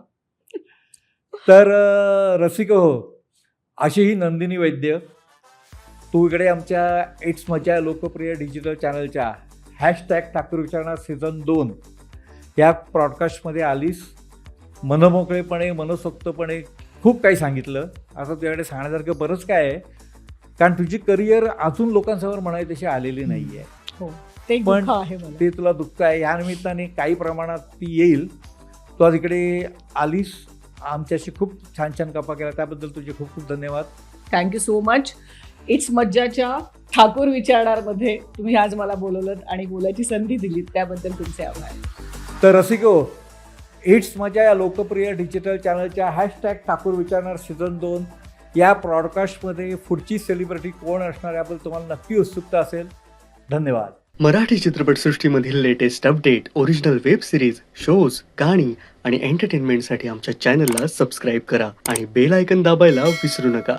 तर रसिक हो, अशी ही नंदिनी वैद्य, तू इकडे आमच्या इट्स मज्जा लोकप्रिय डिजिटल चॅनलच्या #ठाकूर विचारणार सीझन 2 या प्रॉडकास्टमध्ये आलीस. मनमोकळेपणे, मनसोक्तपणे खूप काही सांगितलं. असं तुझ्याकडे सांगण्यासारखं बरंच काय आहे, कारण तुझी करिअर अजून लोकांसमोर म्हणावी तशी आलेली नाही आहे. हो ते एक पण दुःख आहे मला. ते तुला दुःख आहे. या निमित्ताने काही प्रमाणात ती येईल. तू आज इकडे आलीस, आमच्याशी खूप छान छान गप्पा केला, त्याबद्दल तुझे खूप खूप धन्यवाद. Thank you so much. इट्स मज्जाच्या ठाकूर विचारणारमध्ये तुम्ही आज मला बोलवलं आणि बोलायची संधी दिलीत, त्याबद्दल तुमचे आभार. तर रसिको, इट्स मजा या लोकप्रिय डिजिटल चॅनलच्या हॅशटॅग ठाकूर विचारणार सीझन 2 या प्रॉडकास्टमध्ये पुढची सेलिब्रिटी कोण असणार याबद्दल तुम्हाला नक्की उत्सुकता असेल. धन्यवाद. मराठी चित्रपटसृष्टीमधील latest update, original web series, shows, गाणी आणि एंटरटेनमेंटसाठी आमच्या चॅनलला सबस्क्राईब करा आणि बेल आयकन दाबायला विसरू नका.